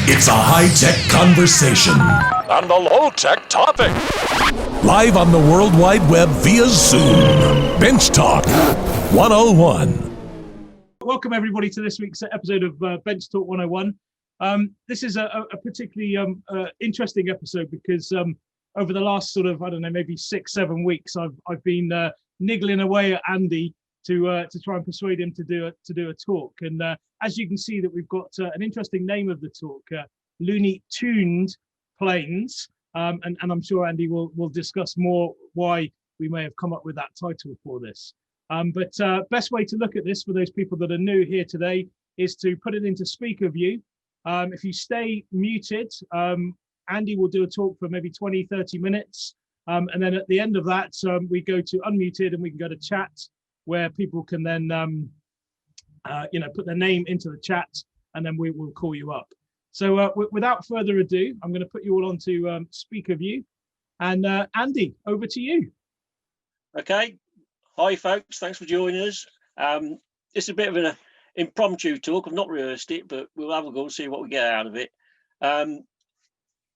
It's a high-tech conversation and a low-tech topic. Live on the World Wide Web via Zoom. Bench Talk 101. Welcome everybody to this week's episode of Bench Talk 101. This is a particularly interesting episode because over the last sort of, I don't know, maybe 6-7 weeks, I've been niggling away at Andy to try and persuade him to do a talk. And as you can see, that we've got an interesting name of the talk, Looney Tuned Planes. And I'm sure Andy will discuss more why we may have come up with that title for this. But best way to look at this for those people that are new here today is to put it into speaker view. If you stay muted, Andy will do a talk for maybe 20-30 minutes. And then at the end of that, we go to unmuted and we can go to chat, where people can then put their name into the chat, and then we will call you up. So without further ado, I'm going to put you all onto speaker view. And Andy, over to you. Okay. Hi, folks. Thanks for joining us. It's a bit of an impromptu talk. I've not rehearsed it, but we'll have a go and see what we get out of it. My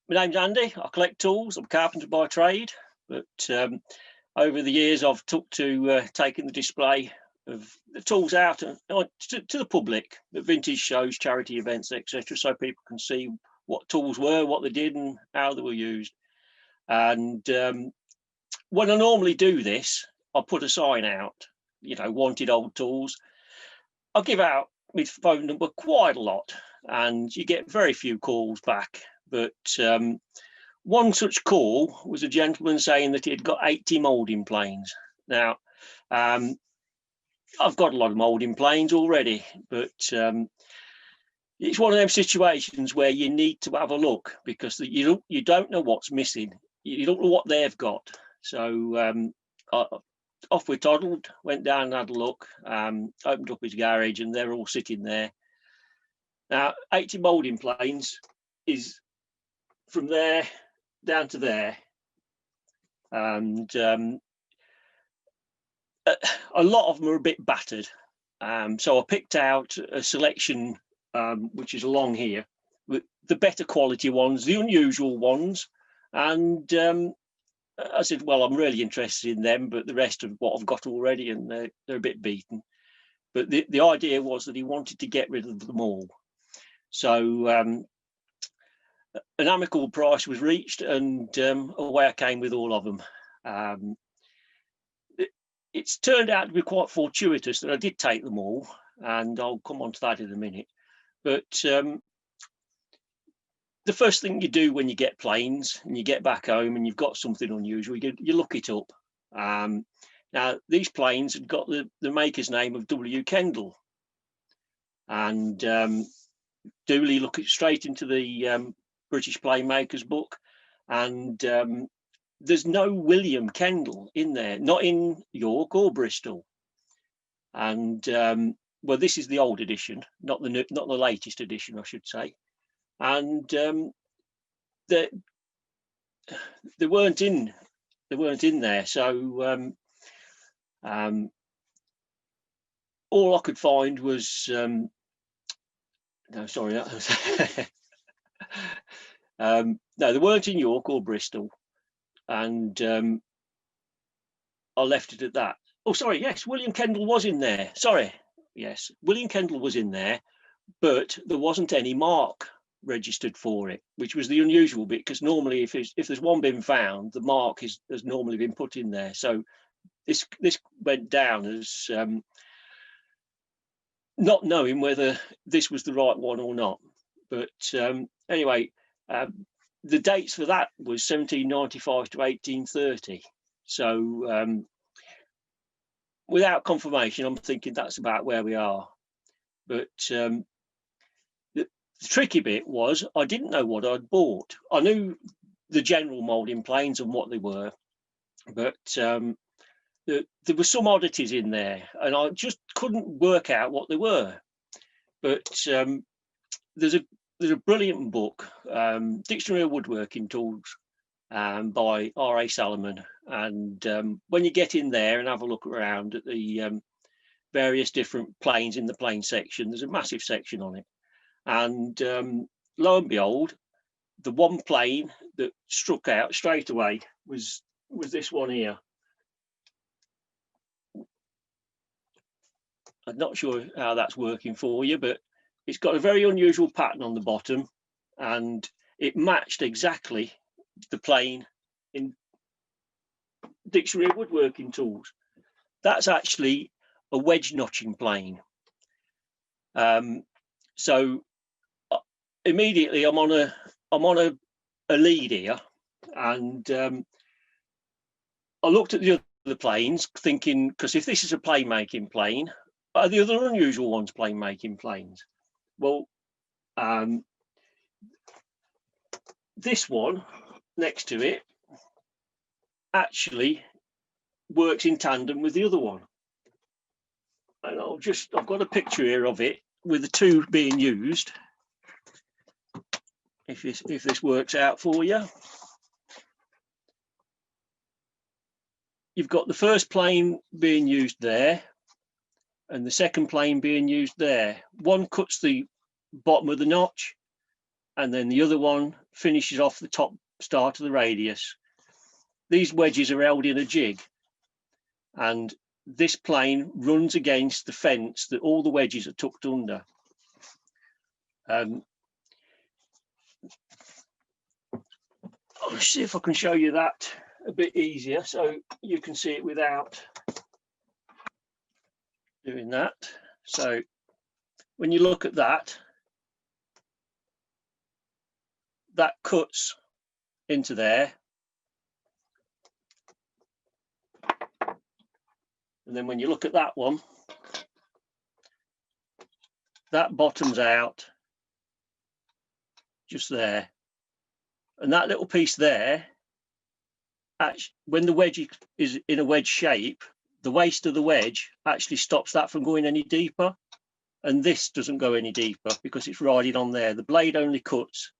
name's Andy. I collect tools. I'm a carpenter by trade, but over the years, I've took to taking the display of the tools out to the public, at vintage shows, charity events, etc., so people can see what tools were, what they did, and how they were used. And when I normally do this, I put a sign out, wanted old tools. I give out my phone number quite a lot, and you get very few calls back. But one such call was a gentleman saying that he had got 80 moulding planes. Now, I've got a lot of moulding planes already, but it's one of them situations where you need to have a look, because you don't know what's missing. You don't know what they've got. So off we toddled, went down and had a look, opened up his garage, and they're all sitting there. Now, 80 moulding planes is from there down to there, and a lot of them are a bit battered. So I picked out a selection which is along here, with the better quality ones, the unusual ones, and I said, well, I'm really interested in them, but the rest of what I've got already, and they're a bit beaten. But the idea was that he wanted to get rid of them all. So an amicable price was reached, and away I came with all of them. It's turned out to be quite fortuitous that I did take them all, and I'll come on to that in a minute. But the first thing you do when you get planes and you get back home and you've got something unusual, you look it up. Now, these planes had got the maker's name of W. Kendall, and duly look it straight into the British plane makers book, and there's no William Kendall in there, not in York or Bristol. And well, this is the old edition, not the latest edition, I should say. And they weren't in there. So all I could find was no, sorry. No, they weren't in York or Bristol, and I left it at that. Oh, sorry, yes, William Kendall was in there. Sorry, yes, William Kendall was in there, but there wasn't any mark registered for it, which was the unusual bit, because normally if there's one been found, the mark has normally been put in there. So this went down as not knowing whether this was the right one or not. But anyway, the dates for that was 1795 to 1830. So without confirmation, I'm thinking that's about where we are. But the tricky bit was I didn't know what I'd bought. I knew the general moulding planes and what they were, but there were some oddities in there, and I just couldn't work out what they were. But there's a brilliant book, Dictionary of Woodworking Tools, by R.A. Salomon, and when you get in there and have a look around at the various different planes in the plane section, there's a massive section on it, and lo and behold, the one plane that struck out straight away was this one here. I'm not sure how that's working for you, but it's got a very unusual pattern on the bottom, and it matched exactly the plane in Dictionary of Woodworking Tools. That's actually a wedge notching plane. So immediately I'm on a lead here, and I looked at the other planes thinking, because if this is a plane making plane, are the other unusual ones plane making planes? Well, this one next to it actually works in tandem with the other one. And I've got a picture here of it with the two being used. If this works out for you. You've got the first plane being used there and the second plane being used there. One cuts the bottom of the notch, and then the other one finishes off the top start of the radius. These wedges are held in a jig, and this plane runs against the fence that all the wedges are tucked under. I'll see if I can show you that a bit easier so you can see it without doing that. So when you look at that, that cuts into there. And then when you look at that one, that bottoms out just there. And that little piece there, actually, when the wedge is in a wedge shape, the waist of the wedge actually stops that from going any deeper. And this doesn't go any deeper because it's riding on there. The blade only cuts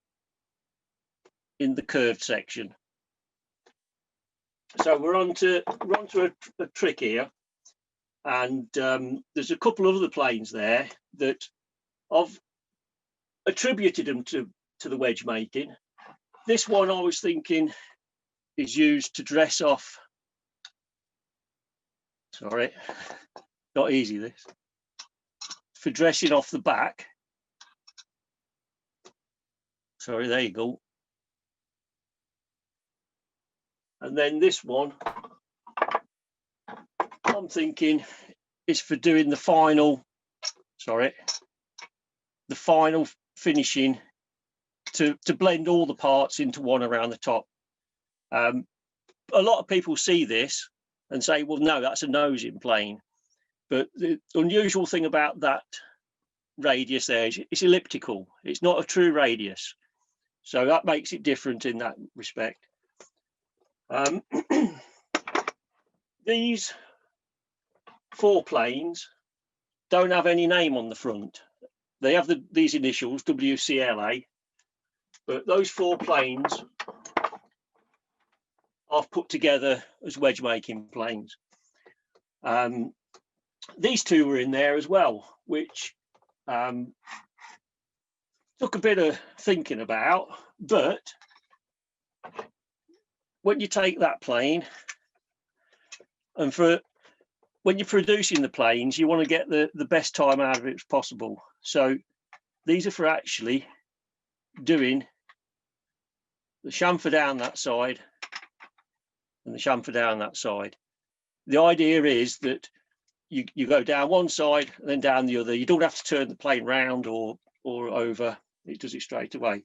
in the curved section. So we're on to a trick here. And there's a couple of other planes there that I've attributed them to the wedge making. This one I was thinking is used to dress off. Sorry, not easy this. For dressing off the back. Sorry, there you go. And then this one, I'm thinking is for doing the final, the final finishing to blend all the parts into one around the top. A lot of people see this and say, well, no, that's a nosing plane. But the unusual thing about that radius there is it's elliptical. It's not a true radius. So that makes it different in that respect. These 4 planes don't have any name on the front. They have these initials, WCLA, but those 4 planes I've put together as wedge making planes. These 2 were in there as well, which took a bit of thinking about, but when you take that plane and when you're producing the planes, you want to get the best time out of it as possible. So these are for actually doing the chamfer down that side and the chamfer down that side. The idea is that you go down one side and then down the other. You don't have to turn the plane round or over. It does it straight away.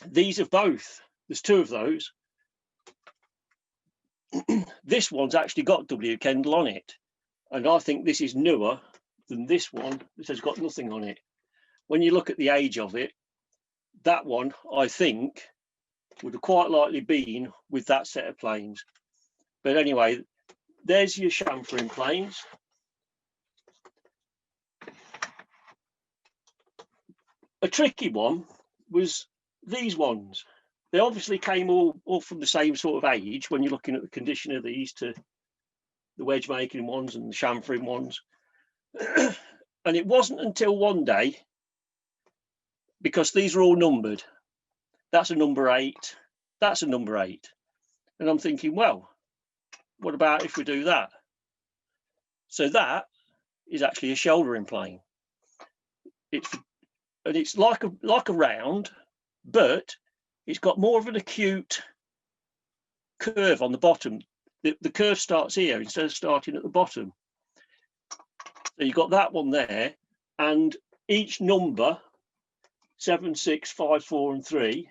These are both. There's 2 of those. This one's actually got W Kendall on it, and I think this is newer than this one that has got nothing on it. When you look at the age of it, that one I think would have quite likely been with that set of planes. But anyway, there's your chamfering planes. A tricky one was these ones. They obviously came all from the same sort of age when you're looking at the condition of these to the wedge making ones and the chamfering ones. And it wasn't until one day because these are all numbered. That's a number 8. That's a number 8. And I'm thinking, well, what about if we do that? So that is actually a shouldering plane. It's like a round, but it's got more of an acute curve on the bottom. The curve starts here instead of starting at the bottom. So you've got that one there, and each number, 7, 6, 5, 4, and 3,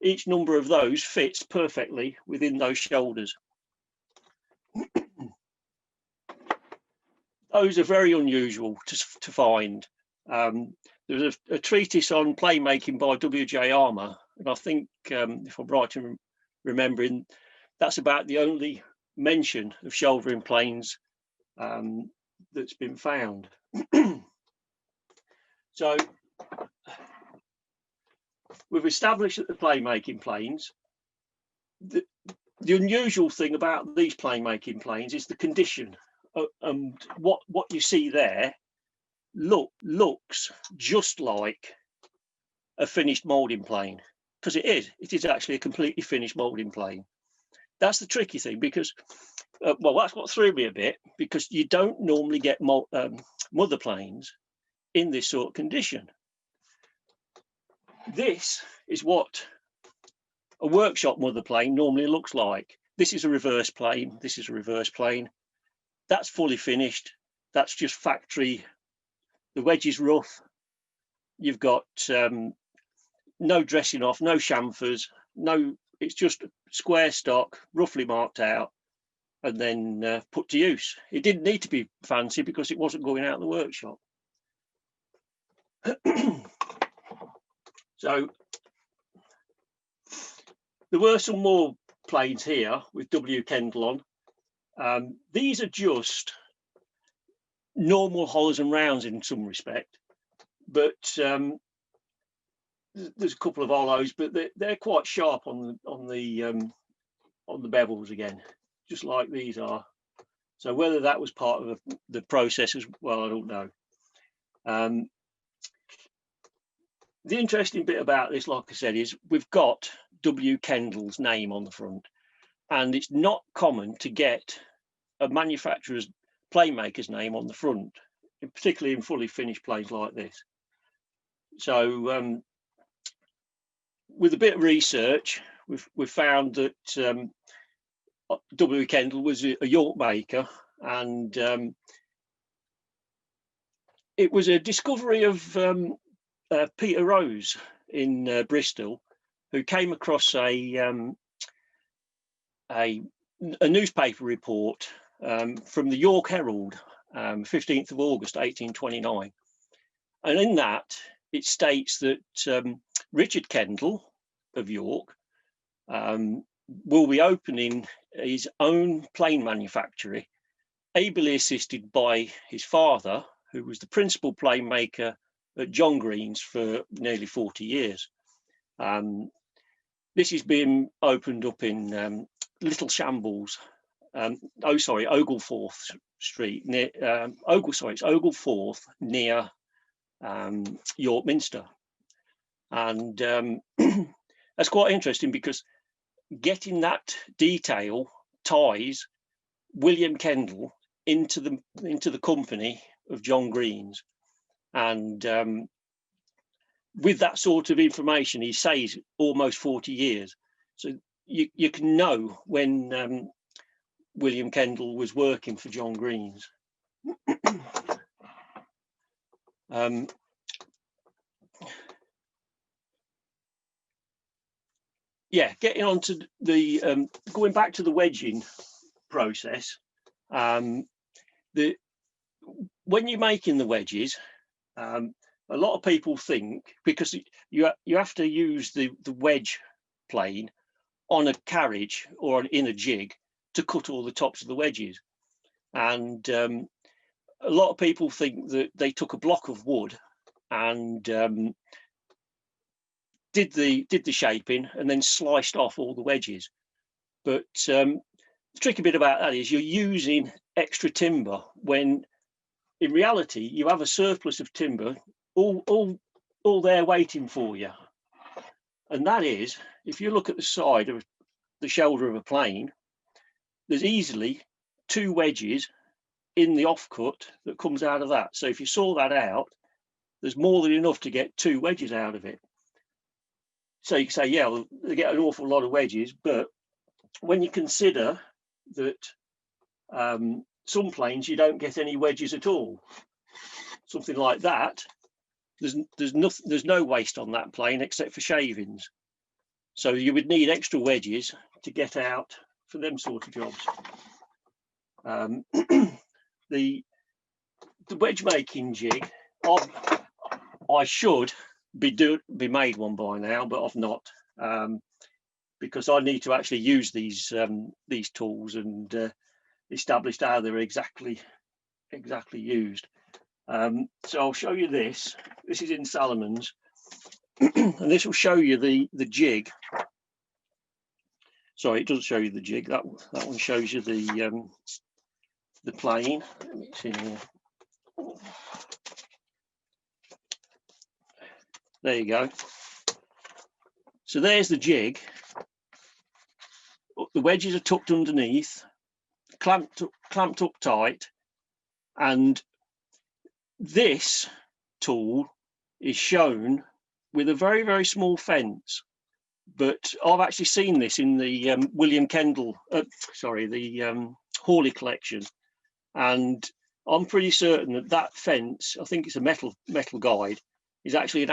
each number of those fits perfectly within those shoulders. Those are very unusual to find. There's a treatise on plane making by W.J. Armour, and I think, if I'm right in remembering, that's about the only mention of shouldering planes that's been found. So we've established that the plane making planes, the unusual thing about these plane making planes is the condition. And what you see there looks just like a finished moulding plane, because it is actually a completely finished moulding plane. That's the tricky thing, because well, that's what threw me a bit, because you don't normally get mother planes in this sort of condition. This is what a workshop mother plane normally looks like. This is a reverse plane. This is a reverse plane. That's fully finished. That's just factory. The wedge is rough. You've got no dressing off, no chamfers, no. It's just square stock, roughly marked out, and then put to use. It didn't need to be fancy because it wasn't going out of the workshop. So there were some more planes here with W. Kendall on. These are just normal hollows and rounds in some respect, but there's a couple of hollows, but they're quite sharp on the bevels again, just like these are. So whether that was part of the process as well, I don't know. The interesting bit about this, like I said, is we've got W. Kendall's name on the front, and it's not common to get a manufacturer's plane maker's name on the front, particularly in fully finished planes like this. So with a bit of research, we've found that W. Kendall was a York maker, and it was a discovery of Peter Rose in Bristol, who came across a newspaper report from the York Herald, 15th of August 1829, and in that it states that Richard Kendall of York will be opening his own plane manufactory, ably assisted by his father, who was the principal plane maker at John Green's for nearly 40 years. This is being opened up in Little Shambles, Oglethorpe Street, near it's Oglethorpe near York Minster. And that's quite interesting, because getting that detail ties William Kendall into the company of John Green's. And with that sort of information, he says almost 40 years. So you can know when William Kendall was working for John Green's. Yeah, getting on to the going back to the wedging process. When you're making the wedges, a lot of people think, because you have to use the wedge plane on a carriage or in a jig to cut all the tops of the wedges, and a lot of people think that they took a block of wood and did the shaping and then sliced off all the wedges. But the tricky bit about that is you're using extra timber when in reality you have a surplus of timber. All all there waiting for you. And that is, if you look at the side of the shoulder of a plane, there's easily 2 wedges in the offcut that comes out of that. So if you saw that out, there's more than enough to get 2 wedges out of it. So you can say, yeah, well, they get an awful lot of wedges, but when you consider that some planes you don't get any wedges at all, something like that, there's no waste on that plane except for shavings. So you would need extra wedges to get out for them sort of jobs. The wedge making jig, I should be made one by now, but I've not, because I need to actually use these tools and establish how they're exactly used. So I'll show you this. This is in Salomons, and this will show you the jig. Sorry, it doesn't show you the jig. That one shows you the plane. Let me see here. There you go. So there's the jig. The wedges are tucked underneath, clamped up tight, and this tool is shown with a very, very small fence. But I've actually seen this in the William Kendall, the Hawley collection, and I'm pretty certain that fence, I think it's a metal guide, is actually an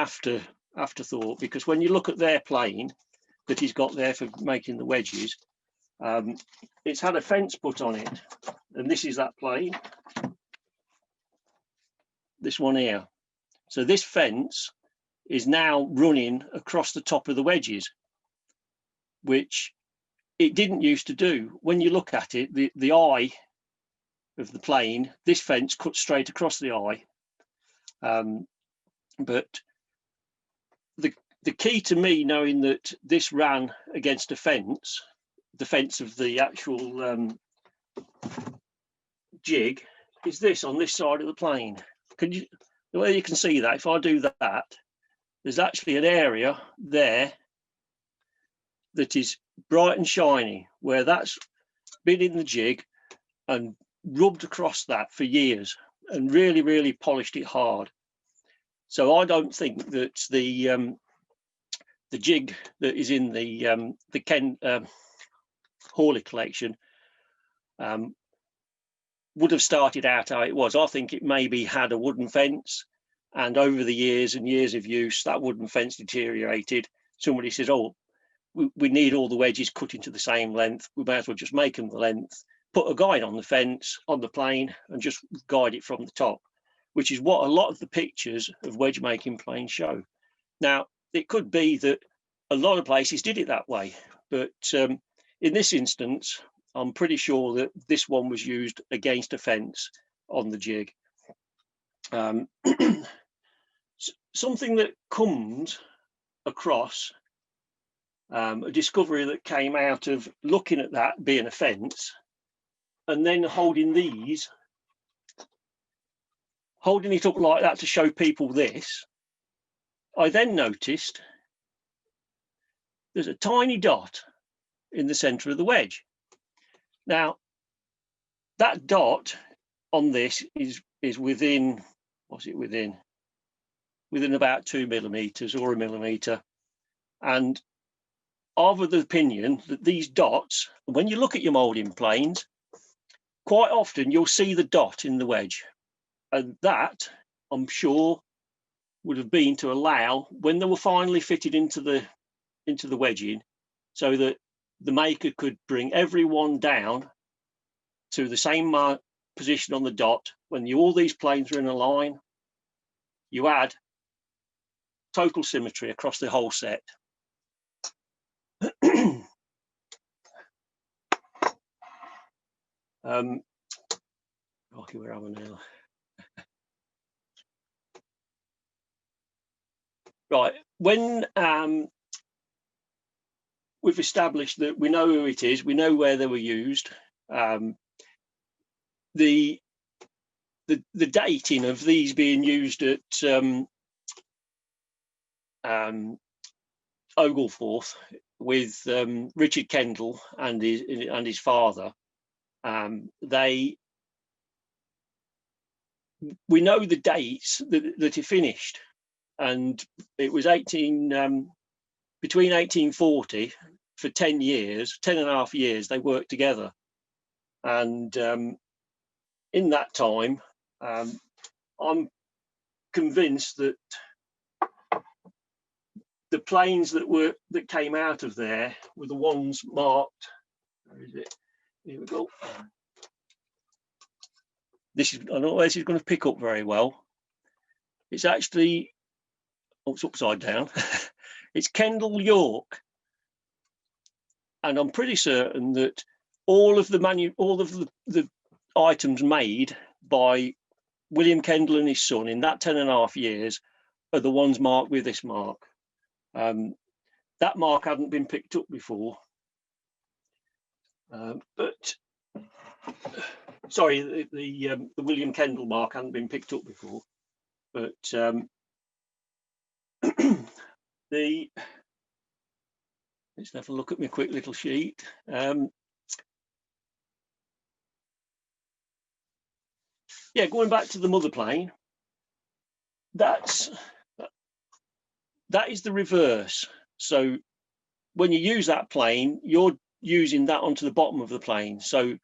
afterthought, because when you look at their plane that he's got there for making the wedges, it's had a fence put on it, and this is that plane, this one here. So this fence is now running across the top of the wedges, which it didn't used to do. When you look at it, the eye of the plane, this fence cuts straight across the eye. But the key to me knowing that this ran against a fence, the fence of the actual jig, is this on this side of the plane. The way you can see that, if I do that, there's actually an area there that is bright and shiny, where that's been in the jig and rubbed across that for years and really, really polished it hard. So I don't think that the jig that is in the Hawley collection would have started out how it was. I think it maybe had a wooden fence, and over the years and years of use, that wooden fence deteriorated. Somebody says, oh, we need all the wedges cut into the same length. We may as well just make them the length, put a guide on the fence, on the plane, and just guide it from the top, which is what a lot of the pictures of wedge making planes show. Now, it could be that a lot of places did it that way, but in this instance, I'm pretty sure that this one was used against a fence on the jig. Something that comes across, a discovery that came out of looking at that being a fence and then holding it up like that to show people this, I then noticed there's a tiny dot in the center of the wedge. Now, that dot on this is within, what's it within? Within about 2 millimeters or 1 millimeter. And I'm of the opinion that these dots, when you look at your moulding planes, quite often you'll see the dot in the wedge. And that, I'm sure, would have been to allow, when they were finally fitted into the wedging, so that the maker could bring everyone down to the same position on the dot. When all these planes are in a line, you add total symmetry across the whole set. Okay, where are we now? Right, when we've established that we know who it is, we know where they were used, the dating of these being used at Oglethorpe with Richard Kendall and his father. We know the dates that he finished, and it was between 1840 for 10 and a half years they worked together. And in that time, I'm convinced that the planes that came out of there were the ones marked. Where is it? Here we go. I don't know this is going to pick up very well. It's actually, it's upside down. It's Kendall York, and I'm pretty certain that all of the items made by William Kendall and his son in that 10 and a half years are the ones marked with this mark. That mark hadn't been picked up before, but sorry, the William Kendall mark hadn't been picked up before, but let's have a look at my quick little sheet. Yeah, going back to the mother plane, that is the reverse. So when you use that plane, you're using that onto the bottom of the plane. So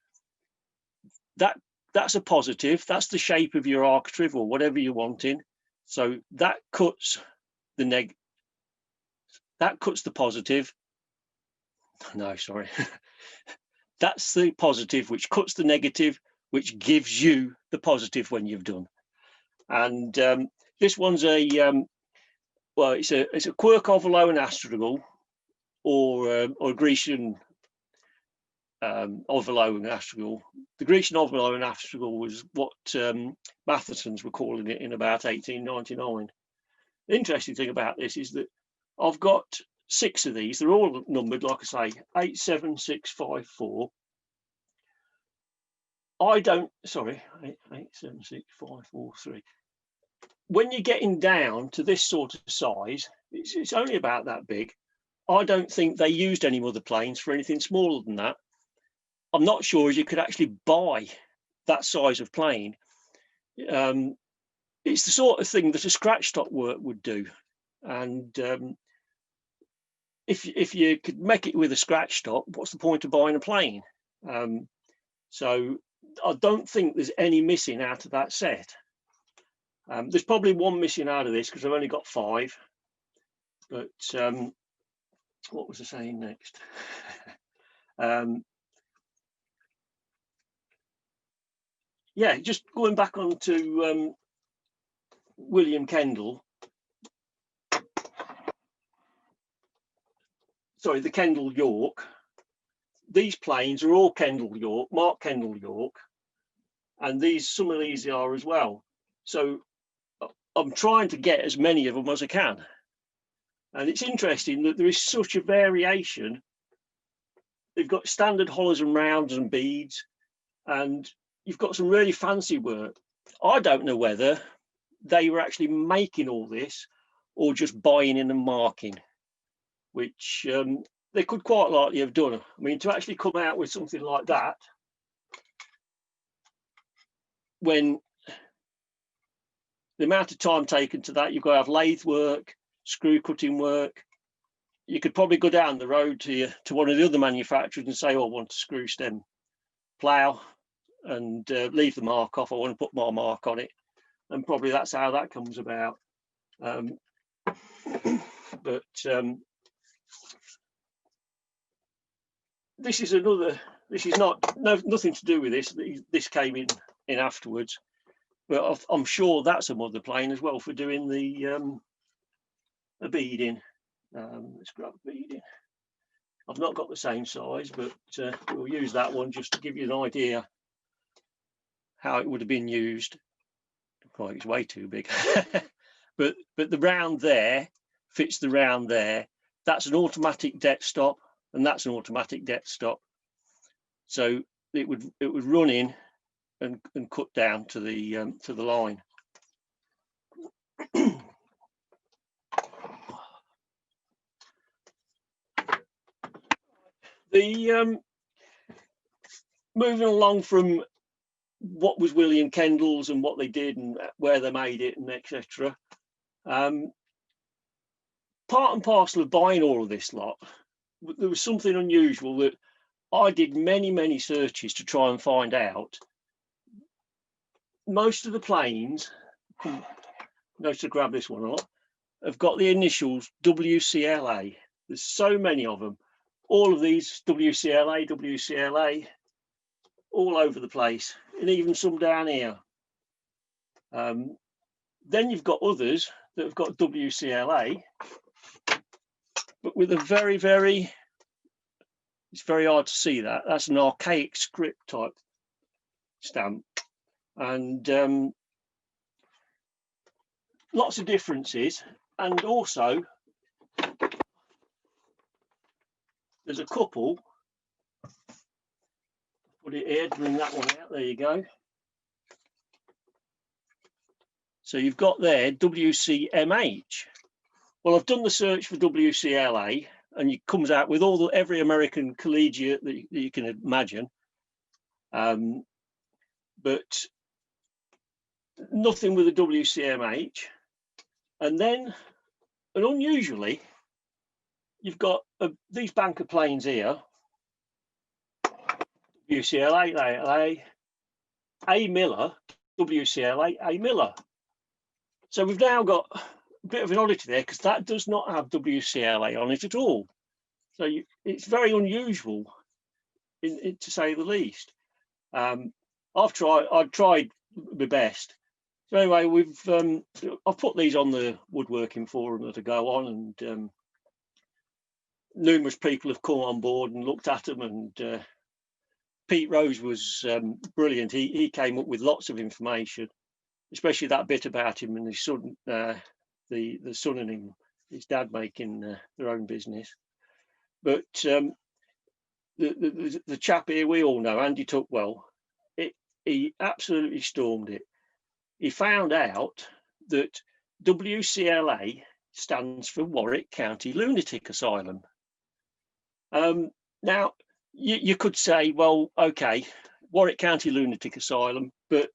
that's a positive. That's the shape of your architrave or whatever you're wanting. So that cuts the that cuts the positive. No, sorry. That's the positive, which cuts the negative, which gives you the positive when you've done. And this one's well, it's a quirk overlow and astragal, or Grecian overlow and astragal. The Grecian overlow and astragal was what Mathesons were calling it in about 1899. The interesting thing about this is that I've got 6 of these. They're all numbered, like I say, 87654. Sorry, 876543. When you're getting down to this sort of size, it's only about that big. I don't think they used any mother planes for anything smaller than that. I'm not sure you could actually buy that size of plane. It's the sort of thing that a scratch top work would do. And if you could make it with a scratch top, what's the point of buying a plane? So I don't think there's any missing out of that set. There's probably one missing out of this because I've only got 5. But what was I saying next? Yeah, just going back on to William Kendall. Sorry, the Kendall York. These planes are all Kendall York, Mark Kendall York, and some of these are as well. So I'm trying to get as many of them as I can. And it's interesting that there is such a variation. They've got standard hollows and rounds and beads, and you've got some really fancy work. I don't know whether they were actually making all this or just buying in and marking, which they could quite likely have done. I mean, to actually come out with something like that, when the amount of time taken to that, you've got to have lathe work, screw cutting work. You could probably go down the road to one of the other manufacturers and say, oh, I want a screw stem plough, and leave the mark off. I want to put my mark on it. And probably that's how that comes about. But this is nothing to do with this. This came in afterwards. But I'm sure that's a mother plane as well for doing the beading. Let's grab a beading. I've not got the same size, but we'll use that one just to give you an idea how it would have been used. Quite, it's way too big. but the round there fits the round there. That's an automatic depth stop, and that's an automatic depth stop. So it would run in and cut down to the line. The moving along from what was William Kendall's and what they did and where they made it and etc. Part and parcel of buying all of this lot, there was something unusual that I did many searches to try and find out. Most of the planes, notice to grab this one a lot, have got the initials WCLA. There's so many of them. All of these WCLA, all over the place, and even some down here. Then you've got others that have got WCLA, but with a very, it's very hard to see that. That's an archaic script type stamp. And lots of differences. And also, there's a couple. Put it here, bring that one out. There you go. So you've got there WCMH. Well, I've done the search for WCLA, and it comes out with every American collegiate that you can imagine, but nothing with a WCMH. And then, and unusually, you've got these banker planes here. WCLA, A Miller, WCLA, A Miller. So we've now got a bit of an oddity there because that does not have WCLA on it at all. So it's very unusual, to say the least. I've tried my best. So anyway, I've put these on the woodworking forum to go on, and numerous people have come on board and looked at them, and Pete Rose was brilliant. He came up with lots of information, especially that bit about him and his son, the son and his dad making their own business. But the chap here we all know, Andy Tuckwell, he absolutely stormed it. He found out that WCLA stands for Warwick County Lunatic Asylum. Now, you could say, well, okay, Warwick County Lunatic Asylum, but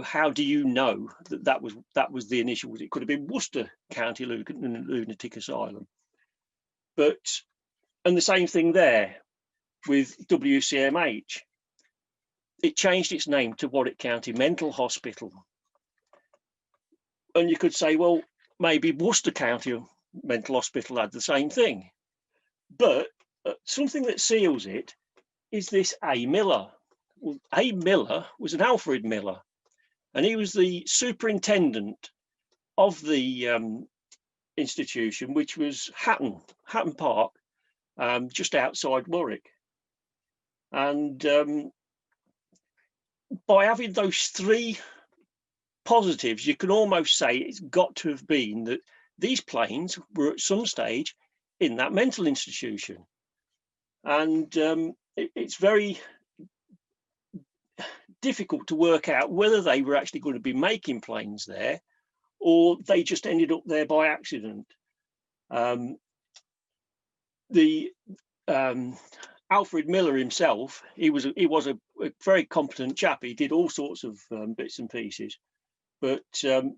how do you know that was the initials? It could have been Worcester County Lunatic Asylum. And the same thing there with WCMH. It changed its name to Warwick County Mental Hospital. And you could say, well, maybe Worcester County Mental Hospital had the same thing. But something that seals it is this A. Miller. Well, A. Miller was an Alfred Miller, and he was the superintendent of the institution, which was Hatton Park, just outside Warwick. And by having those three positives, you can almost say it's got to have been that these planes were at some stage in that mental institution. And it's very difficult to work out whether they were actually going to be making planes there or they just ended up there by accident. Alfred Miller himself, he was a very competent chap. He did all sorts of bits and pieces, but a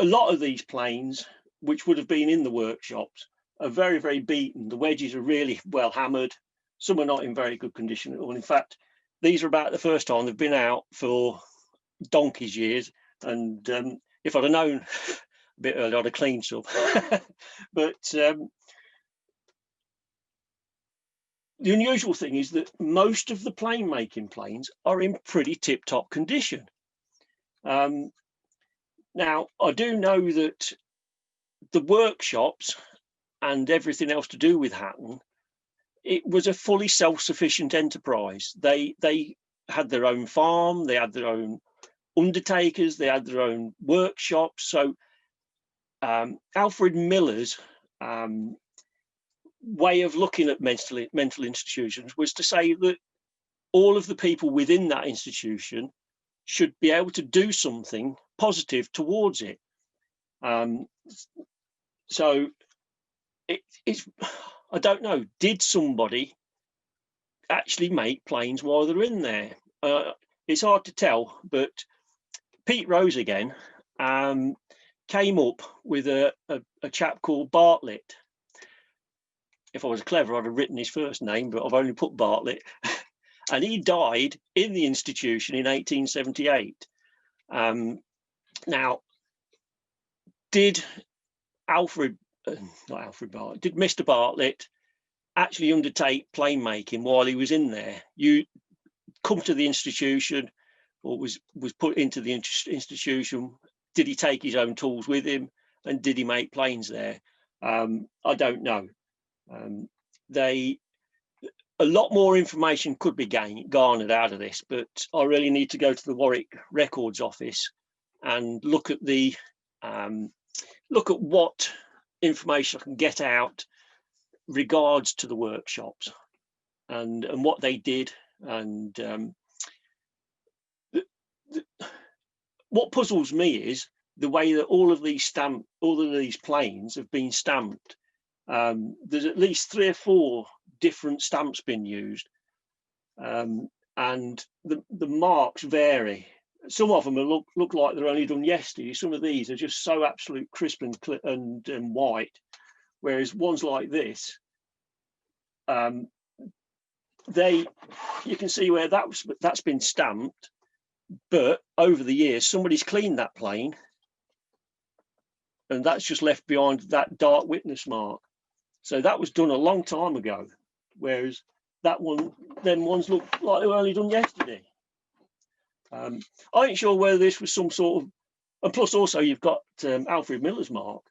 lot of these planes, which would have been in the workshops, are very beaten. The wedges are really well hammered. Some are not in very good condition at all. In fact, these are about the first time they've been out for donkey's years. And if I'd have known a bit earlier, I'd have cleaned some. But the unusual thing is that most of the plane making planes are in pretty tip-top condition. Now, I do know that the workshops and everything else to do with Hatton, it was a fully self-sufficient enterprise. They had their own farm, they had their own undertakers, they had their own workshops. So Alfred Miller's way of looking at mental institutions was to say that all of the people within that institution should be able to do something positive towards it. So it's I don't know, did somebody actually make planes while they're in there? It's hard to tell, but Pete Rose again came up with a chap called Bartlett. If I was clever, I'd have written his first name, but I've only put Bartlett. And he died in the institution in 1878. Now, did Mr. Bartlett actually undertake plane making while he was in there? You come to the institution, or was put into the institution. Did he take his own tools with him, and did he make planes there? I don't know. A lot more information could be garnered out of this, but I really need to go to the Warwick Records Office and look at what information I can get out regards to the workshops and what they did. And what puzzles me is the way that all of these planes have been stamped. There's at least 3 or 4 different stamps being used, and the marks vary. Some of them look like they're only done yesterday. Some of these are just so absolute crisp and white, whereas ones like this, you can see where that's been stamped, but over the years somebody's cleaned that plane, and that's just left behind that dark witness mark. So that was done a long time ago, whereas them ones look like they were only done yesterday. I ain't sure whether this was some sort of, and plus also you've got Alfred Miller's mark.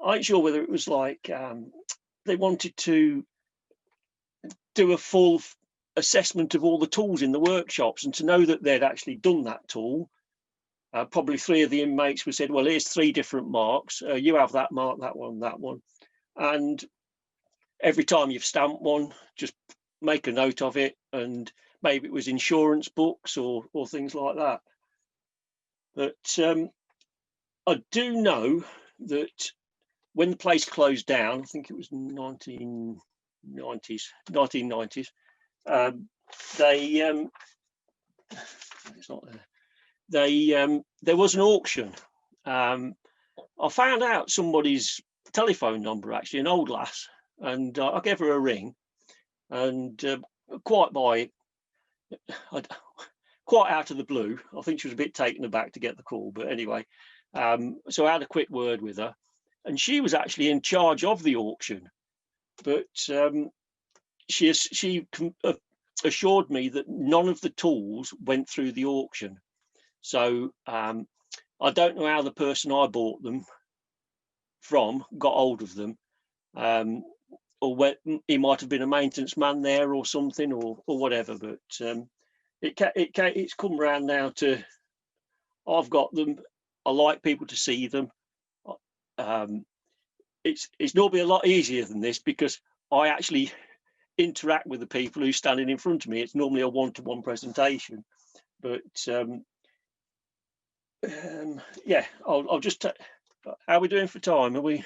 I ain't sure whether it was like they wanted to do a full assessment of all the tools in the workshops, and to know that they'd actually done that tool. Probably 3 of the inmates were said, well, here's 3 different marks. You have that mark, that one. And every time you've stamped one, just make a note of it, and maybe it was insurance books or things like that. But I do know that when the place closed down, I think it was 1990s, there was an auction. I found out somebody's telephone number, actually, an old lass, and I gave her a ring, and quite out of the blue, I think she was a bit taken aback to get the call, but anyway, so I had a quick word with her, and she was actually in charge of the auction, but she assured me that none of the tools went through the auction. So I don't know how the person I bought them from got hold of them, or he might have been a maintenance man there or something, or whatever. But it's come around now to, I've got them. I like people to see them. It's normally a lot easier than this, because I actually interact with the people who's standing in front of me. It's normally a one-to-one presentation, but yeah, I'll just. How are we doing for time? Are we?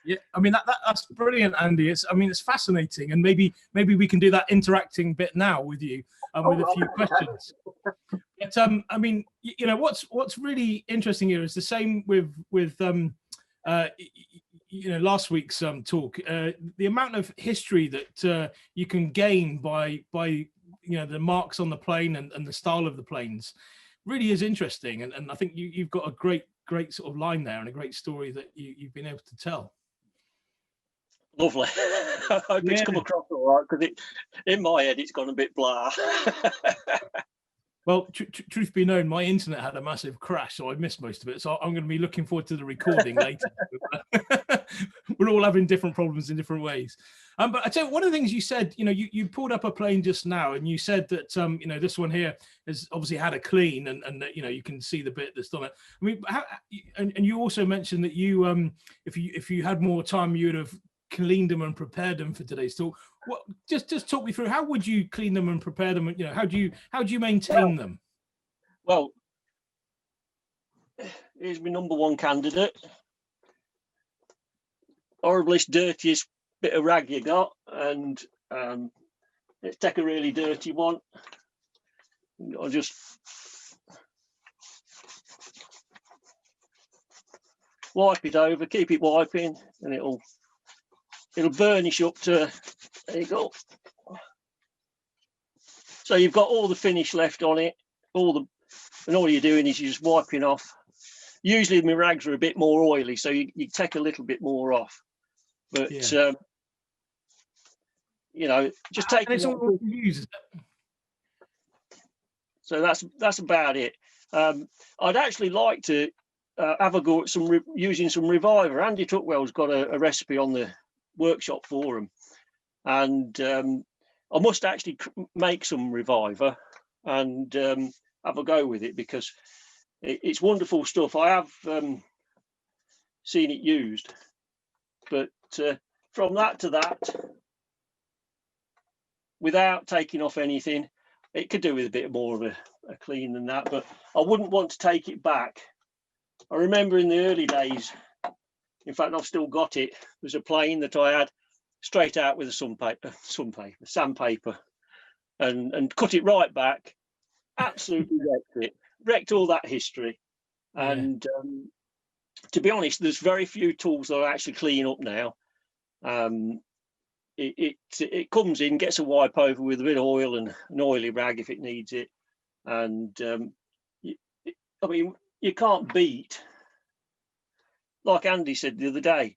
Yeah, I mean that's brilliant, Andy. It's fascinating, and maybe we can do that interacting bit now with you, with a few questions. But I mean, you know, what's really interesting here is the same with you know, last week's talk. The amount of history that you can gain by you know, the marks on the plane and the style of the planes really is interesting, and I think you've got a great sort of line there and a great story that you've been able to tell. Lovely. I hope it's come across all right, because in my head it's gone a bit blah. Well, truth be known, my internet had a massive crash, so I missed most of it. So I'm going to be looking forward to the recording later. We're all having different problems in different ways. But I tell you, one of the things you said, you know, you pulled up a plane just now, and you said that, you know, this one here has obviously had a clean, and you know, you can see the bit that's done it. I mean, and you also mentioned that you, if you had more time, you would have cleaned them and prepared them for today's talk. What, just talk me through, how would you clean them and prepare them? You know, how do you maintain them? Well, here's my number one candidate. Horriblest, dirtiest bit of rag you got, and let's take a really dirty one. I'll just wipe it over, keep it wiping, and it'll burnish up to, there you go. So you've got all the finish left on it, and all you're doing is you're just wiping off. Usually my rags are a bit more oily, so you take a little bit more off. But you know, just take. It's all you use. So that's about it. I'd actually like to have a go at using some Reviver. Andy Tuckwell's got a recipe on the workshop forum, and I must actually make some Reviver and have a go with it, because it's wonderful stuff. I have seen it used, but from that to that, without taking off anything, it could do with a bit more of a clean than that, but I wouldn't want to take it back. I remember in the early days, in fact, I've still got it. There's a plane that I had straight out with a sandpaper, and cut it right back. Absolutely wrecked all that history. And to be honest, there's very few tools that I actually clean up now. It comes in, gets a wipe over with a bit of oil and an oily rag if it needs it, and I mean, you can't beat, like Andy said the other day,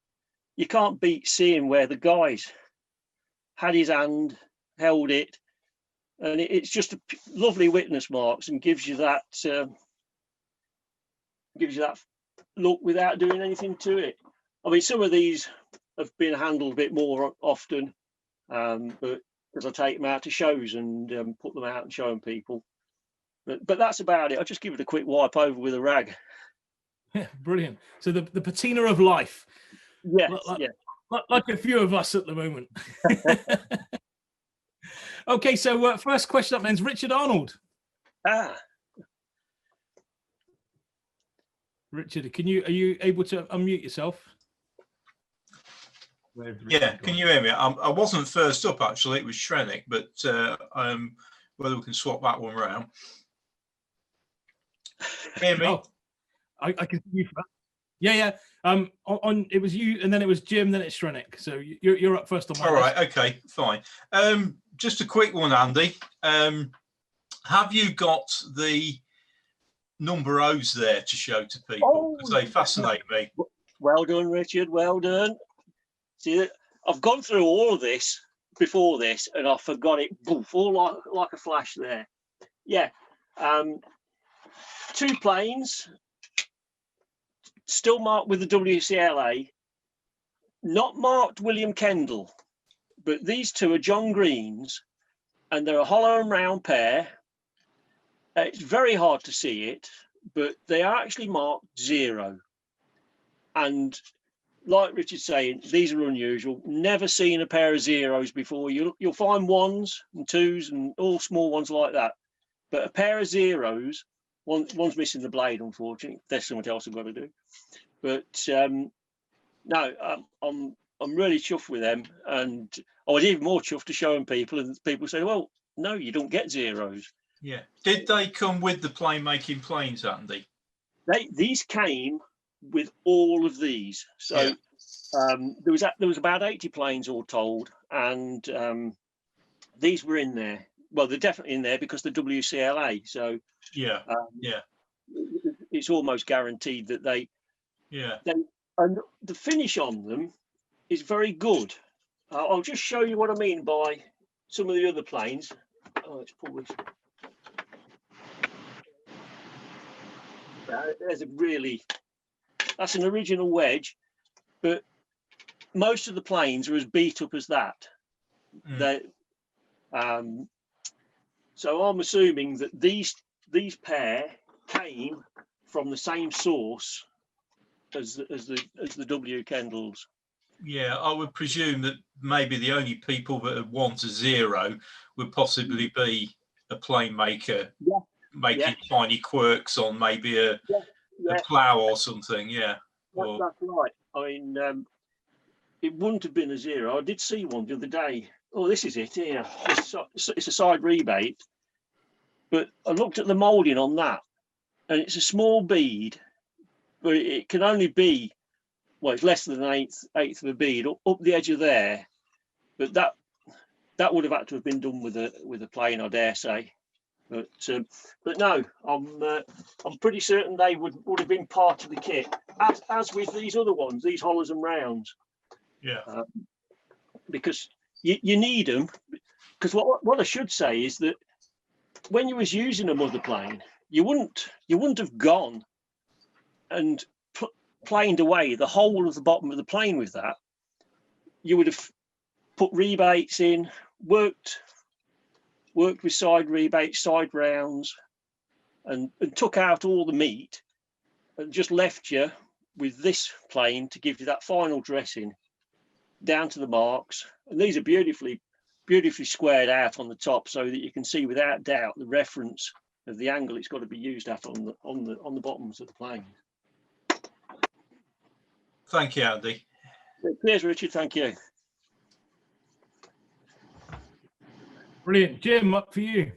you can't beat seeing where the guy's had his hand, held it, and it's just a lovely witness marks, and gives you that look without doing anything to it. I mean, some of these have been handled a bit more often, but because I take them out to shows and put them out and show them people. But that's about it. I'll just give it a quick wipe over with a rag. Yeah, brilliant. So the patina of life. Yes, like a few of us at the moment. Okay, so first question up then is Richard Arnold. Richard, are you able to unmute yourself? Yeah, can you hear me? I wasn't first up, actually. It was Shrenik, but whether we can swap that one around. Hear me? Oh, I can see you for that. Yeah. On it was you, and then it was Jim, then it's Shrenik. So you're up first on my list. Right, okay, fine. Just a quick one, Andy. Have you got the number O's there to show to people? Because they fascinate me. Well done, Richard. Well done. See, I've gone through all of this before this, and I forgot it. Boof, all like a flash there. Yeah. 2 planes, still marked with the WCLA, not marked William Kendall, but these 2 are John Green's, and they're a hollow and round pair. It's very hard to see it, but they are actually marked 0. And like Richard's saying, these are unusual. Never seen a pair of 0s before. You'll find 1s and 2s and all small ones like that, but a pair of 0s. One's missing the blade, unfortunately. There's something else I've got to do. But no, I'm really chuffed with them, and I was even more chuffed to show them people, and people say, "Well, no, you don't get 0s." Yeah. Did they come with the plane making planes, Andy? These came with all of these. So there was about 80 planes all told, and these were in there. Well, they're definitely in there because the WCLA. So it's almost guaranteed that they. And the finish on them is very good. I'll just show you what I mean by some of the other planes. Oh, let's pull this. That's an original wedge, but most of the planes are as beat up as that. So I'm assuming that these pair came from the same source as the W Kendalls. Yeah, I would presume that maybe the only people that would want a 0 would possibly be a plane maker making tiny quirks on maybe a plough or something. Yeah, that's right. I mean, it wouldn't have been a zero. I did see one the other day. Oh, this is it here. It's a side rebate. But I looked at the moulding on that, and it's a small bead, but it can only be, well, it's less than an eighth of a bead up the edge of there. But that would have had to have been done with a plane, I dare say. But no, I'm pretty certain they would have been part of the kit, as with these other ones, these hollows and rounds. Yeah. Because you need them. Because what I should say is that when you was using a mother plane, you wouldn't have gone and planed away the whole of the bottom of the plane with that. You would have put rebates in, worked with side rebates, side rounds, and took out all the meat, and just left you with this plane to give you that final dressing down to the marks. And these are beautifully squared out on the top, so that you can see without doubt the reference of the angle it's got to be used at on the bottoms of the plane. Thank you, Andy. Cheers, Richard. Thank you. Brilliant. Jim, up for you.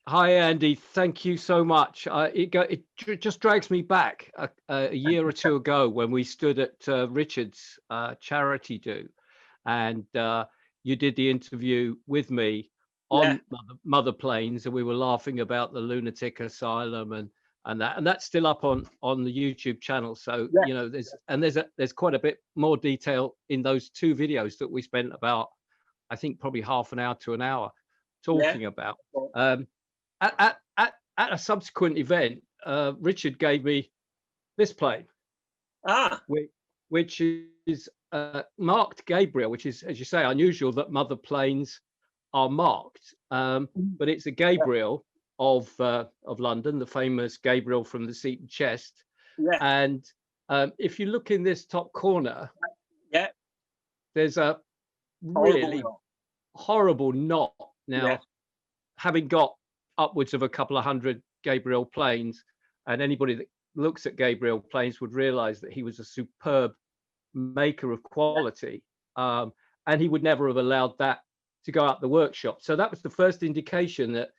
Hi, Andy. Thank you so much. It just drags me back a year or two ago when we stood at Richard's charity do, and you did the interview with me on Mother Planes, and we were laughing about the lunatic asylum and that's still up on the YouTube channel. So you know, there's quite a bit more detail in those two videos that we spent about, I think, probably half an hour to an hour talking about. At a subsequent event, Richard gave me this plane, which is marked Gabriel, which is, as you say, unusual that mother planes are marked. But it's a Gabriel of London, the famous Gabriel from the Seat and Chest. And if you look in this top corner, there's a really horrible knot. Now, having got upwards of a couple of hundred Gabriel planes, and anybody that looks at Gabriel planes would realize that he was a superb maker of quality, and he would never have allowed that to go out the workshop. So that was the first indication that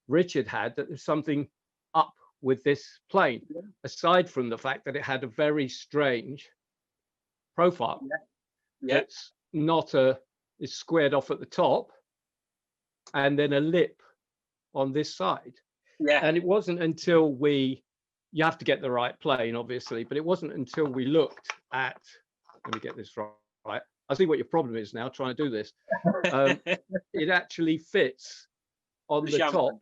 Richard had that there's something up with this plane, aside from the fact that it had a very strange profile. It's not it's squared off at the top and then a lip on this side. And it wasn't until you have to get the right plane, obviously, but it wasn't until we looked at, let me get this right. I see what your problem is now, trying to do this. It actually fits on the top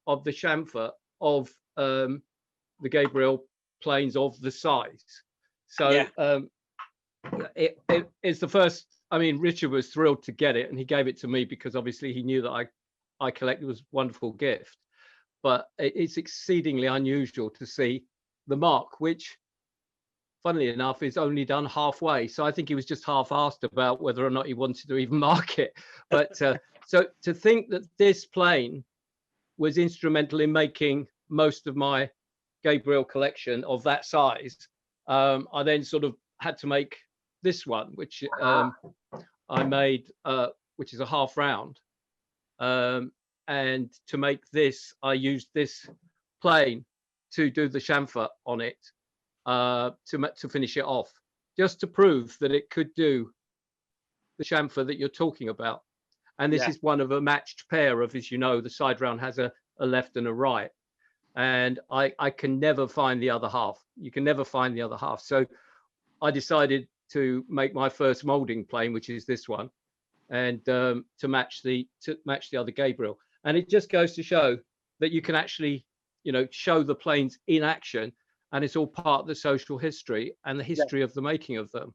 of the chamfer of the Gabriel planes of the size. So it's the first, I mean, Richard was thrilled to get it, and he gave it to me because obviously he knew that I collected. It was a wonderful gift. But it's exceedingly unusual to see the mark, which, funnily enough, is only done halfway. So I think he was just half-assed about whether or not he wanted to even mark it. But so to think that this plane was instrumental in making most of my Gabriel collection of that size, I then sort of had to make this one, which I made, which is a half round. And to make this, I used this plane to do the chamfer on it, to finish it off, just to prove that it could do the chamfer that you're talking about. And this is one of a matched pair of, as you know, the side round has a left and a right. And I can never find the other half. You can never find the other half. So I decided to make my first molding plane, which is this one, and to match the other Gabriel. And it just goes to show that you can actually, you know, show the planes in action, and it's all part of the social history and the history of the making of them.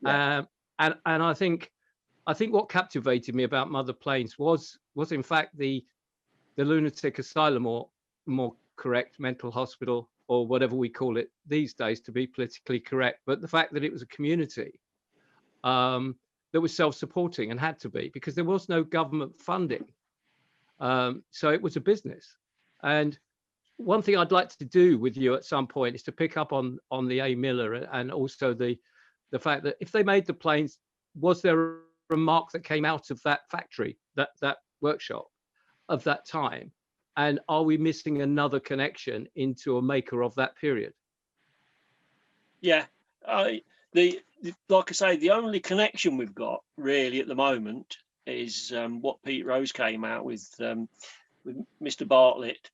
And I think what captivated me about Mother Planes was in fact the lunatic asylum, or more correct, mental hospital, or whatever we call it these days to be politically correct, but the fact that it was a community that was self-supporting, and had to be, because there was no government funding. So it was a business. And one thing I'd like to do with you at some point is to pick up on the A. Miller and also the the fact that if they made the planes, was there a mark that came out of that factory, that workshop of that time? And are we missing another connection into a maker of that period? Yeah, like I say, the only connection we've got really at the moment is what Pete Rose came out with Mr. Bartlett.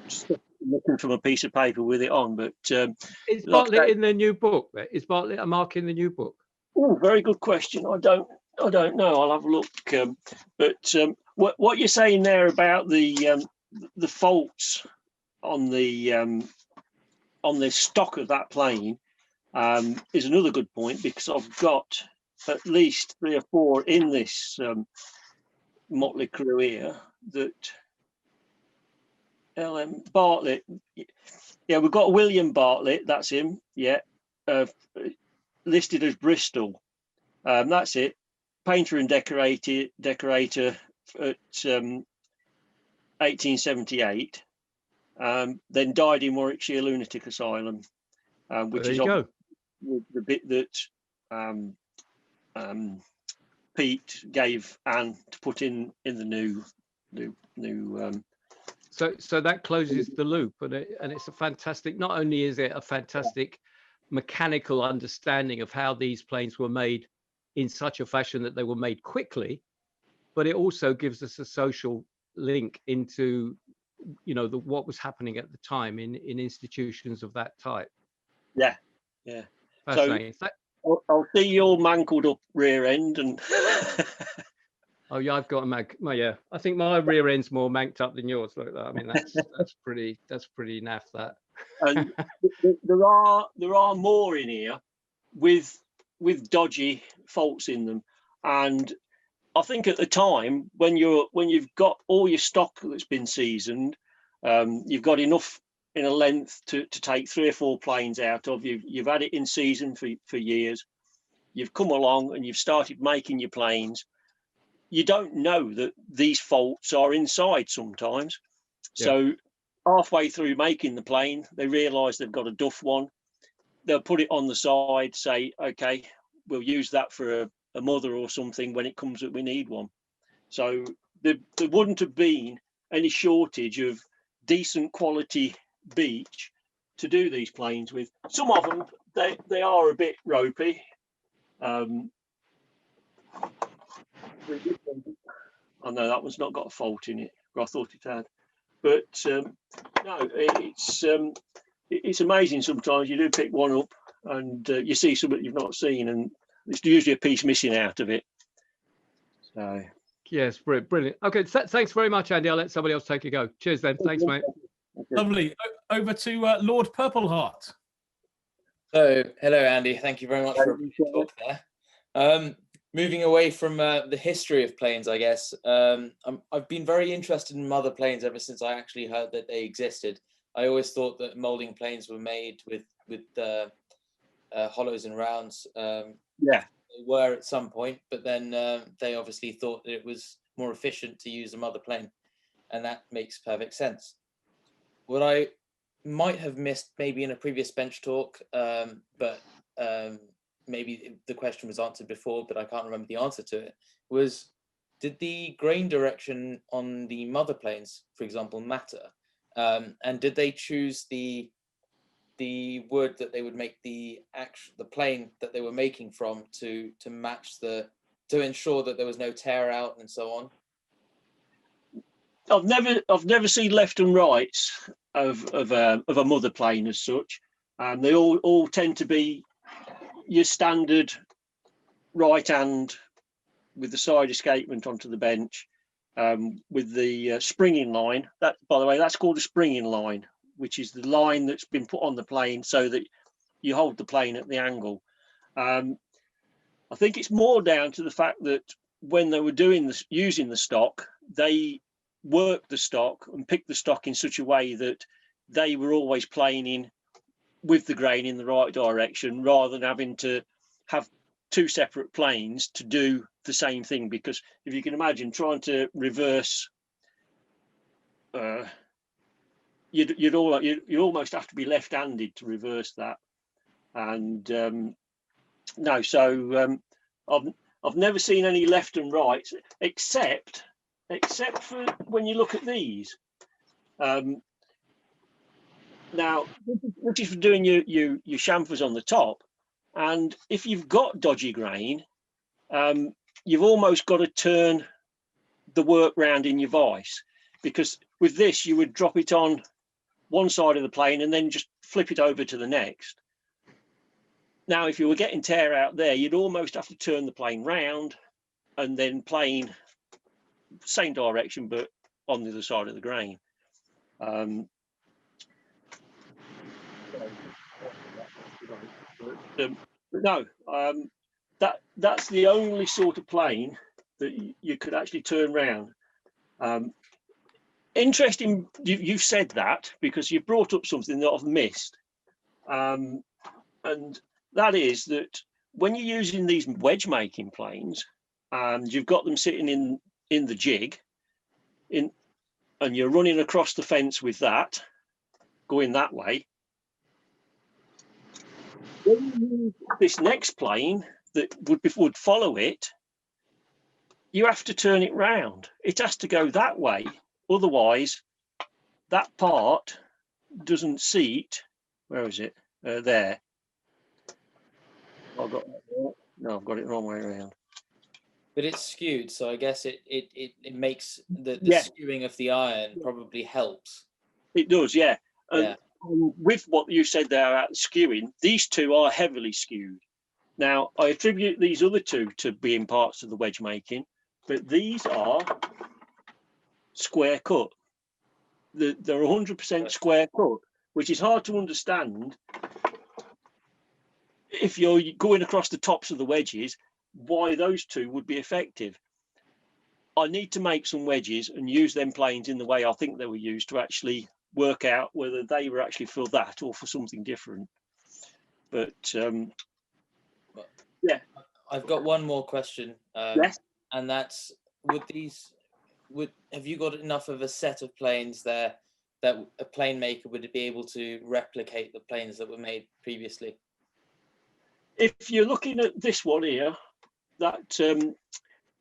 Just looking from a piece of paper with it on, but Is like Bartlett in the new book? Is Bartlett a mark in the new book? oh, very good question. I don't know. I'll have a look. But what you're saying there about the faults on the stock of that plane is another good point, because I've got at least 3 or 4 in this motley crew here that LM Bartlett. Yeah, we've got William Bartlett. That's him. Yeah, listed as Bristol. That's it. Painter and decorator at 1878. Then died in Warwickshire Lunatic Asylum, which is the bit that Pete gave Anne to put in the new. So that closes the loop, and it's a fantastic. Not only is it a fantastic mechanical understanding of how these planes were made in such a fashion that they were made quickly, but it also gives us a social link into, you know, what was happening at the time in institutions of that type. Yeah. Fascinating. So I'll see your mangled up rear end and. Oh yeah, I've got a well, yeah, I think my rear end's more manked up than yours. Like that. I mean, that's pretty naff, that. And there are more in here with dodgy faults in them, and I think at the time when you've got all your stock that's been seasoned, you've got enough in a length to take 3 or 4 planes out of. You've had it in season for years. You've come along and you've started making your planes. You don't know that these faults are inside sometimes. Yeah. So halfway through making the plane, they realise they've got a duff one. They'll put it on the side, say, okay, we'll use that for a mother or something when it comes that we need one. So there wouldn't have been any shortage of decent quality beech to do these planes with. Some of them, they are a bit ropey. I know that one's not got a fault in it, but I thought it had. But no, it's amazing. Sometimes you do pick one up and you see something you've not seen, and there's usually a piece missing out of it. So yes, brilliant. Okay, thanks very much, Andy. I'll let somebody else take a go. Cheers then. Thanks, mate. Lovely. Over to Lord Purpleheart. So, hello, Andy. Thank you very much for a talk there. Moving away from the history of planes, I guess, I've been very interested in mother planes ever since I actually heard that they existed. I always thought that molding planes were made with hollows and rounds. yeah, they were at some point, but then they obviously thought that it was more efficient to use a mother plane, and that makes perfect sense. What I might have missed maybe in a previous bench talk, but maybe the question was answered before, but I can't remember the answer to it, was did the grain direction on the mother planes, for example, matter? And did they choose the wood that they would make the plane that they were making from to match to ensure that there was no tear out and so on? I've never seen left and rights of a mother plane as such. They all tend to be your standard right hand with the side escapement onto the bench, with the springing line. That, by the way, that's called a springing line, which is the line that's been put on the plane so that you hold the plane at the angle. I think it's more down to the fact that when they were doing this, using the stock, they worked the stock and picked the stock in such a way that they were always planing with the grain in the right direction, rather than having to have 2 separate planes to do the same thing. Because if you can imagine trying to reverse, you'd almost have to be left-handed to reverse that. And no, so I've never seen any left and right, except for when you look at these. Now, this is for doing your chamfers on the top, and if you've got dodgy grain, you've almost got to turn the work round in your vise, because with this you would drop it on one side of the plane and then just flip it over to the next. Now, if you were getting tear out there, you'd almost have to turn the plane round and then plane same direction but on the other side of the grain. But no, that's the only sort of plane that you could actually turn round. Interesting, you said that, because you brought up something that I've missed, and that is that when you're using these wedge making planes and you've got them sitting in the jig and you're running across the fence with that, going that way, when you use this next plane that would follow it, you have to turn it round. It has to go that way. Otherwise, that part doesn't seat. Where is it? There. I've got it the wrong way around. But it's skewed, so I guess it makes the Yeah. skewing of the iron probably helps. It does, yeah. Yeah. And with what you said there about skewing, these two are heavily skewed. Now, I attribute these other two to being parts of the wedge making, but these are square cut. They're 100% square cut, which is hard to understand if you're going across the tops of the wedges, why those two would be effective. I need to make some wedges and use them planes in the way I think they were used to actually work out whether they were actually for that or for something different. But yeah, I've got one more question, yes. And that's, have you got enough of a set of planes there that a plane maker would be able to replicate the planes that were made previously? If you're looking at this one here, that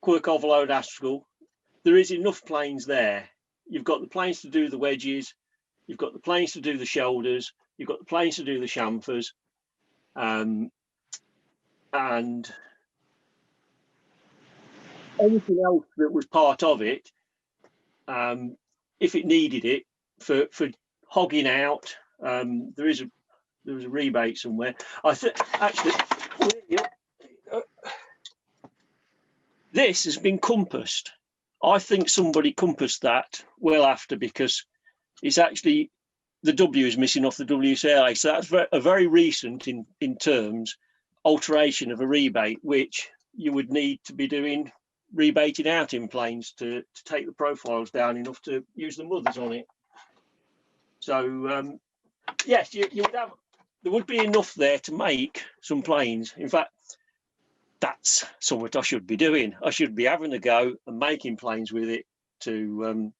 Quirk overload Astral, there is enough planes there. You've got the planes to do the wedges, you've got the planes to do the shoulders, you've got the planes to do the chamfers, and anything else that was part of it, if it needed it for hogging out, there was a rebate somewhere. I think actually this has been compassed. I think somebody compassed that well after, because it's actually the W is missing off the WCLA, so that's a very recent in terms alteration of a rebate, which you would need to be doing rebating out in planes to take the profiles down enough to use the mothers on it. So yes, you would have, there would be enough there to make some planes. In fact, that's something I should be doing. I should be having a go and making planes with it to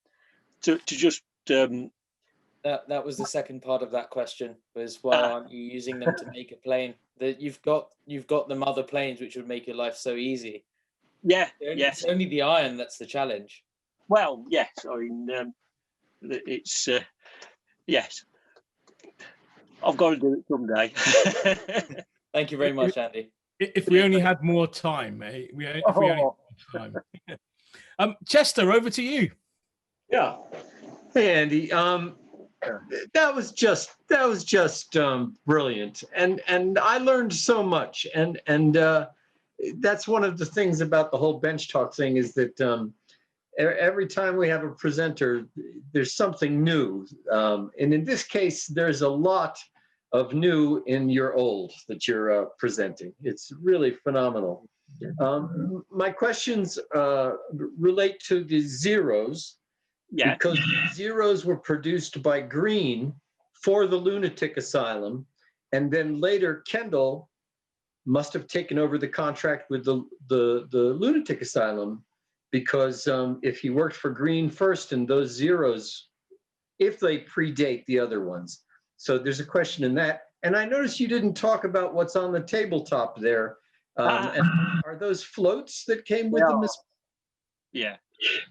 just. That was the second part of that question, was why aren't you using them to make a plane? That you've got the mother planes, which would make your life so easy. Yeah, It's only the iron that's the challenge. Well, yes, I mean, it's yes. I've got to do it someday. Thank you very much, Andy. If we only had more time, mate. If we only had more time. Chester, over to you. Yeah. Hey, Andy. That was just brilliant, and I learned so much, and that's one of the things about the whole bench talk thing, is that every time we have a presenter, there's something new, and in this case, there's a lot of new in your old that you're presenting. It's really phenomenal. My questions relate to the zeros. Yeah. Because zeros were produced by Green for the lunatic asylum, and then later Kendall must have taken over the contract with the lunatic asylum, because if he worked for Green first, and those zeros, if they predate the other ones. So there's a question in that And I noticed you didn't talk about what's on the tabletop there. And are those floats that came with them? Yeah.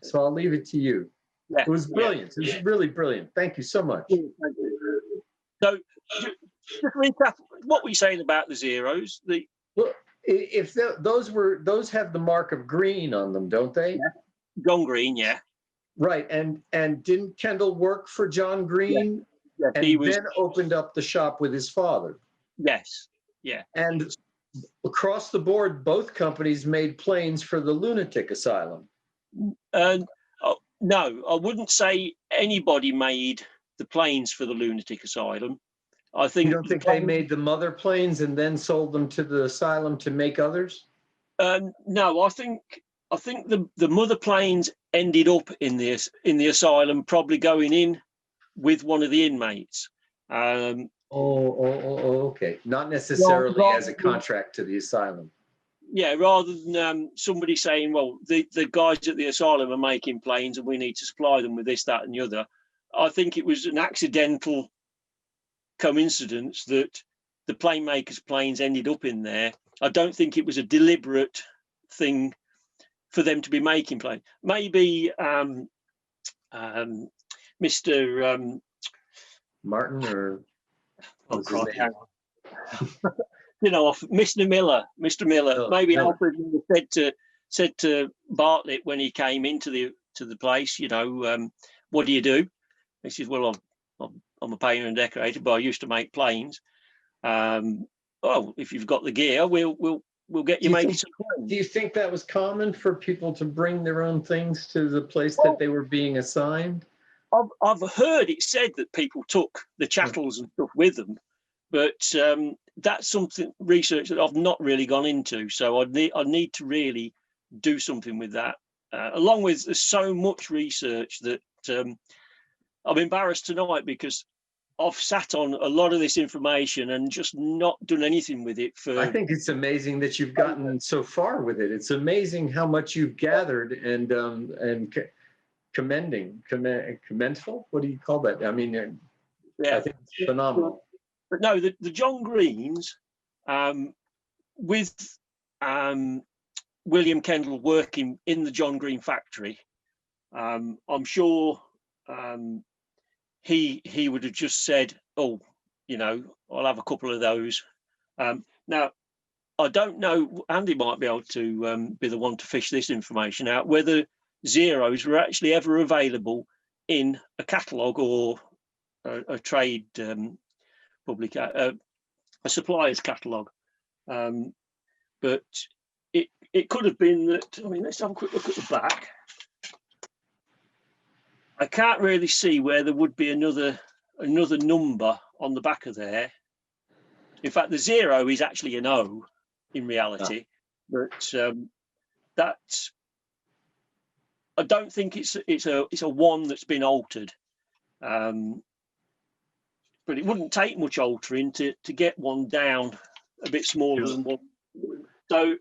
So I'll leave it to you. Yeah. It was brilliant. It was really brilliant. Thank you so much. So, just recap, what were you saying about the zeros? Well, if those have the mark of green on them, don't they? Yeah. John Green, yeah. Right, and didn't Kendall work for John Green? Yeah. And He was, then opened up the shop with his father. yes, yeah. And across the board, both companies made planes for the lunatic asylum. No, I wouldn't say anybody made the planes for the lunatic asylum. I think You don't think they made the mother planes and then sold them to the asylum to make others? No, I think the mother planes ended up in the asylum, probably going in with one of the inmates. Okay. Not necessarily as a contract to the asylum. Yeah, rather than somebody saying, well, the guys at the asylum are making planes and we need to supply them with this, that, and the other. I think it was an accidental coincidence that the plane makers' planes ended up in there. I don't think it was a deliberate thing for them to be making planes. Maybe Mr. Martin or you know, Mr. Miller. Maybe Miller. Alfred said to Bartlett when he came into the place, you know, what do you do? He says, well, I'm a painter and decorator, but I used to make planes. Oh, if you've got the gear, we'll get you making some planes. Do you think that was common for people to bring their own things to the place that they were being assigned? I've heard it said that people took the chattels and stuff with them, but that's something research that I've not really gone into. So I need to really do something with that. Along with there's so much research that I'm embarrassed tonight because I've sat on a lot of this information and just not done anything with it. I think it's amazing that you've gotten so far with it. It's amazing how much you've gathered and commendable. What do you call that? I mean, yeah, I think it's phenomenal. But no, the John Greens, with William Kendall working in the John Green factory, I'm sure he would have just said, oh, you know, I'll have a couple of those. Now, I don't know, Andy might be able to be the one to fish this information out, whether zeros were actually ever available in a catalogue or a trade a supplier's catalogue. But it could have been that, I mean, let's have a quick look at the back. I can't really see where there would be another number on the back of there. In fact, the 0 is actually an O in reality, but that's, I don't think it's a 1 that's been altered. But it wouldn't take much altering to get one down a bit smaller than 1. So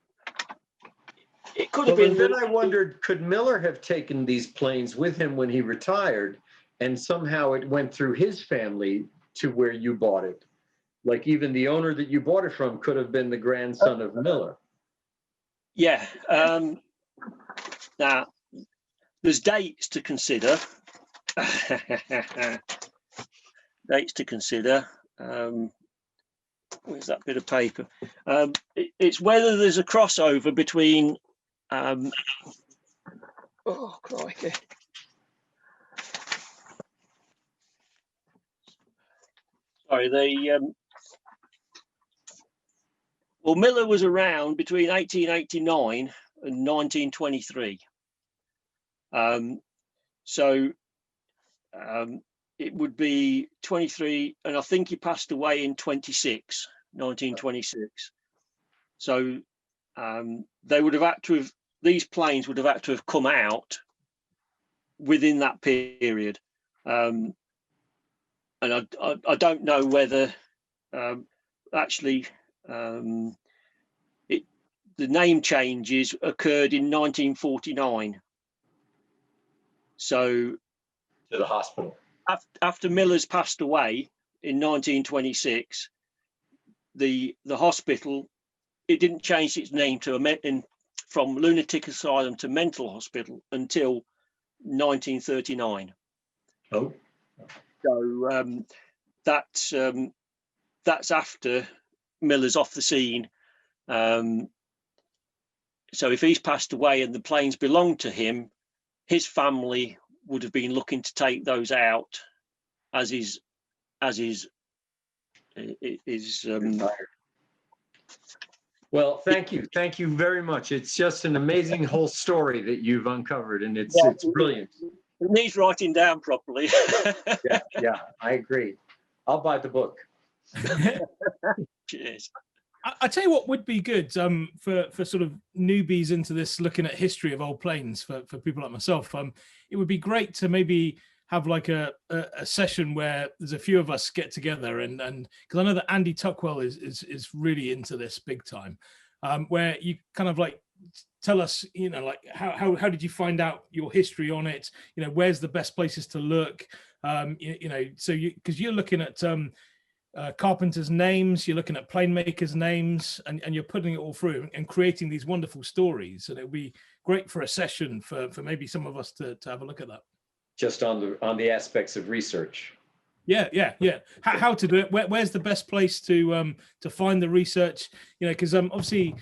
it could have been. Then I wondered, could Miller have taken these planes with him when he retired, and somehow it went through his family to where you bought it? Like even the owner that you bought it from could have been the grandson of Miller. Yeah. Now, there's dates to consider. Dates to consider. Where's that bit of paper? It's whether there's a crossover between. Oh crikey! Sorry, well, Miller was around between 1889 and 1923. So. It would be 23, and I think he passed away in 1926. So they would have had to have, these planes would have had to have come out within that period. And I don't know whether actually the name changes occurred in 1949. So to the hospital. After Miller's passed away in 1926, the hospital, it didn't change its name from lunatic asylum to mental hospital until 1939. Oh. So that's after Miller's off the scene. So if he's passed away and the planes belong to him, his family would have been looking to take those out as his Well, thank you very much. It's just an amazing whole story that you've uncovered, and it's brilliant. It needs writing down properly. Yeah, I agree. I'll buy the book. Cheers. I tell you what would be good for sort of newbies into this, looking at history of old planes for people like myself. It would be great to maybe have like a session where there's a few of us get together and because I know that Andy Tuckwell is really into this big time, where you kind of like tell us, you know, like how did you find out your history on it? You know, where's the best places to look? You know, so because you're looking at carpenters' names, you're looking at plane makers' names, and you're putting it all through and creating these wonderful stories. And it would be great for a session for maybe some of us to have a look at that. Just on the aspects of research. Yeah. How to do it? Where's the best place to find the research? You know, because obviously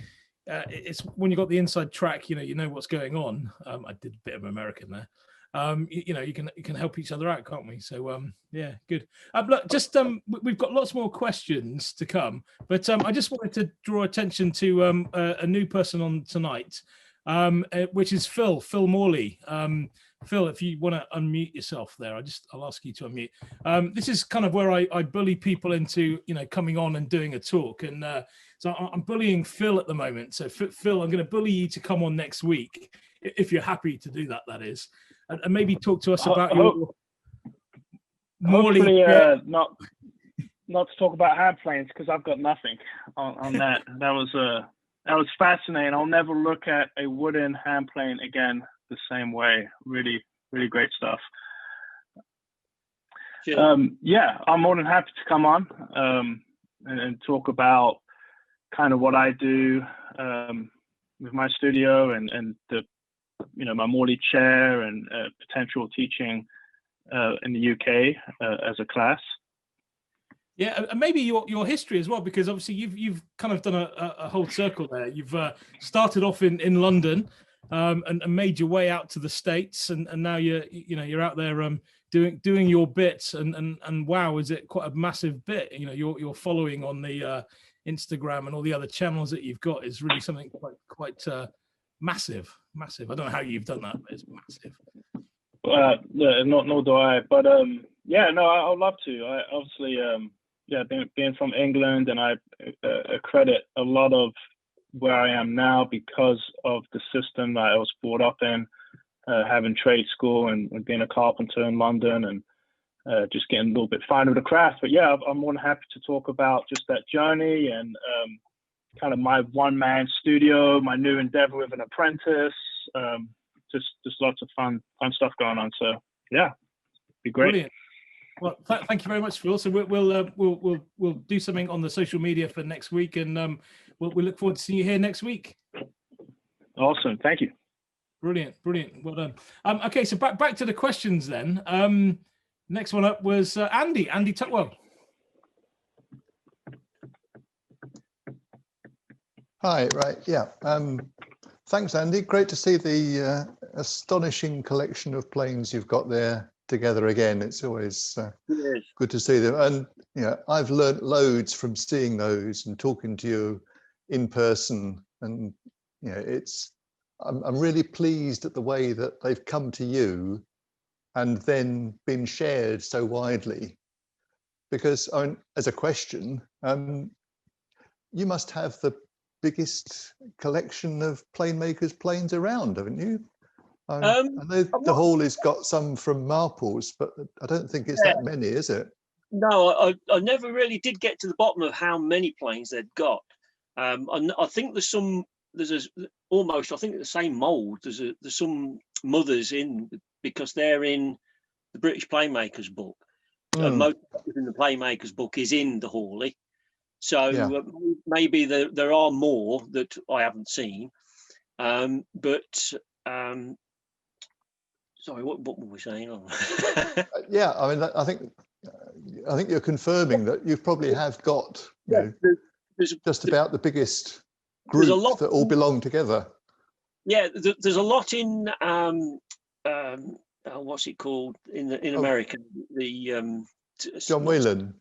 it's when you got the inside track. You know what's going on. I did a bit of American there. You know, you can help each other out, can't we? So yeah, good. Look, just we've got lots more questions to come, but I just wanted to draw attention to a new person on tonight, which is Phil Morley. Phil, if you want to unmute yourself there, I'll ask you to unmute. This is kind of where I bully people into, you know, coming on and doing a talk, and so I'm bullying Phil at the moment. So Phil, I'm going to bully you to come on next week if you're happy to do that. That is. And maybe talk to us about your hopefully not to talk about hand planes, because I've got nothing on that. That was fascinating. I'll never look at a wooden hand plane again the same way. Really, really great stuff. Yeah, I'm more than happy to come on and talk about kind of what I do with my studio and the, you know, my Morley chair and potential teaching in the UK as a class. Yeah, and maybe your history as well, because obviously you've kind of done a whole circle there. You've started off in London and made your way out to the States, and now you're out there doing your bits, and wow, is it quite a massive bit? You know, your following on the Instagram and all the other channels that you've got is really something quite massive. I don't know how you've done that, but it's massive. Nor do I. But yeah, no, I would love to. I obviously, being from England, and I credit a lot of where I am now because of the system that I was brought up in, having trade school and being a carpenter in London, and just getting a little bit finer with the craft. But yeah, I'm more than happy to talk about just that journey and kind of my one-man studio, my new endeavor with an apprentice, just lots of fun stuff going on. So yeah, be great. Brilliant. Well, thank you very much, Phil. So we'll do something on the social media for next week, and we'll look forward to seeing you here next week. Awesome, thank you. Brilliant, well done. Okay, so back to the questions then. Next one up was Andy Tuckwell. Hi, right, yeah. Thanks, Andy. Great to see the astonishing collection of planes you've got there together again. It's always good to see them. And you know, I've learnt loads from seeing those and talking to you in person. And you know, I'm really pleased at the way that they've come to you and then been shared so widely. Because as a question, you must have the biggest collection of plane makers' planes around, haven't you? I know the hall has got some from Marples, but I don't think it's that many, is it? No, I never really did get to the bottom of how many planes they'd got. I think there's almost, I think the same mould. There's some mothers in, because they're in the British Planemakers book. Most in the Playmakers book is in the Hawley. So Yeah. maybe there are more that I haven't seen. But sorry, what were we saying? Yeah, I mean, I think you're confirming that you probably have got, just about the biggest there's a group lot that all belong together. Yeah, there's a lot in what's it called in America? The John Whelan.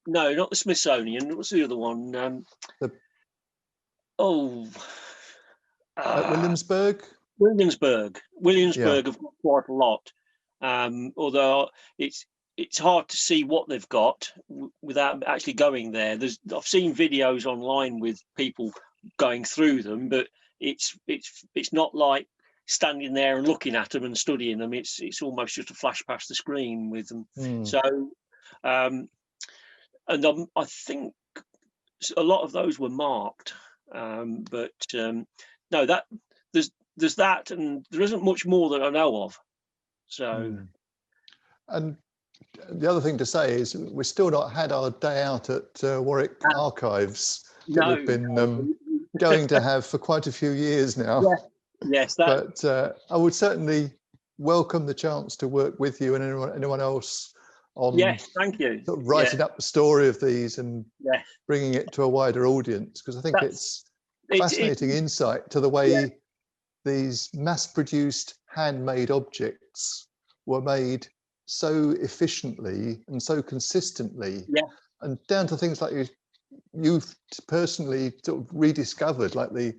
No, not the Smithsonian. What's the other one? Williamsburg. Williamsburg have got quite a lot. Although it's hard to see what they've got without actually going there. I've seen videos online with people going through them, but it's not like standing there and looking at them and studying them. It's almost just a flash past the screen with them. So, and I think a lot of those were marked, but no, that there's that, and there isn't much more that I know of. So, and the other thing to say is we've still not had our day out at Warwick Archives that we've been going to have for quite a few years now. Yes, but I would certainly welcome the chance to work with you and anyone else on thank you. Sort of writing up the story of these and bringing it to a wider audience, because I think it's fascinating insight to the way these mass-produced handmade objects were made so efficiently and so consistently, and down to things like you've personally sort of rediscovered, like the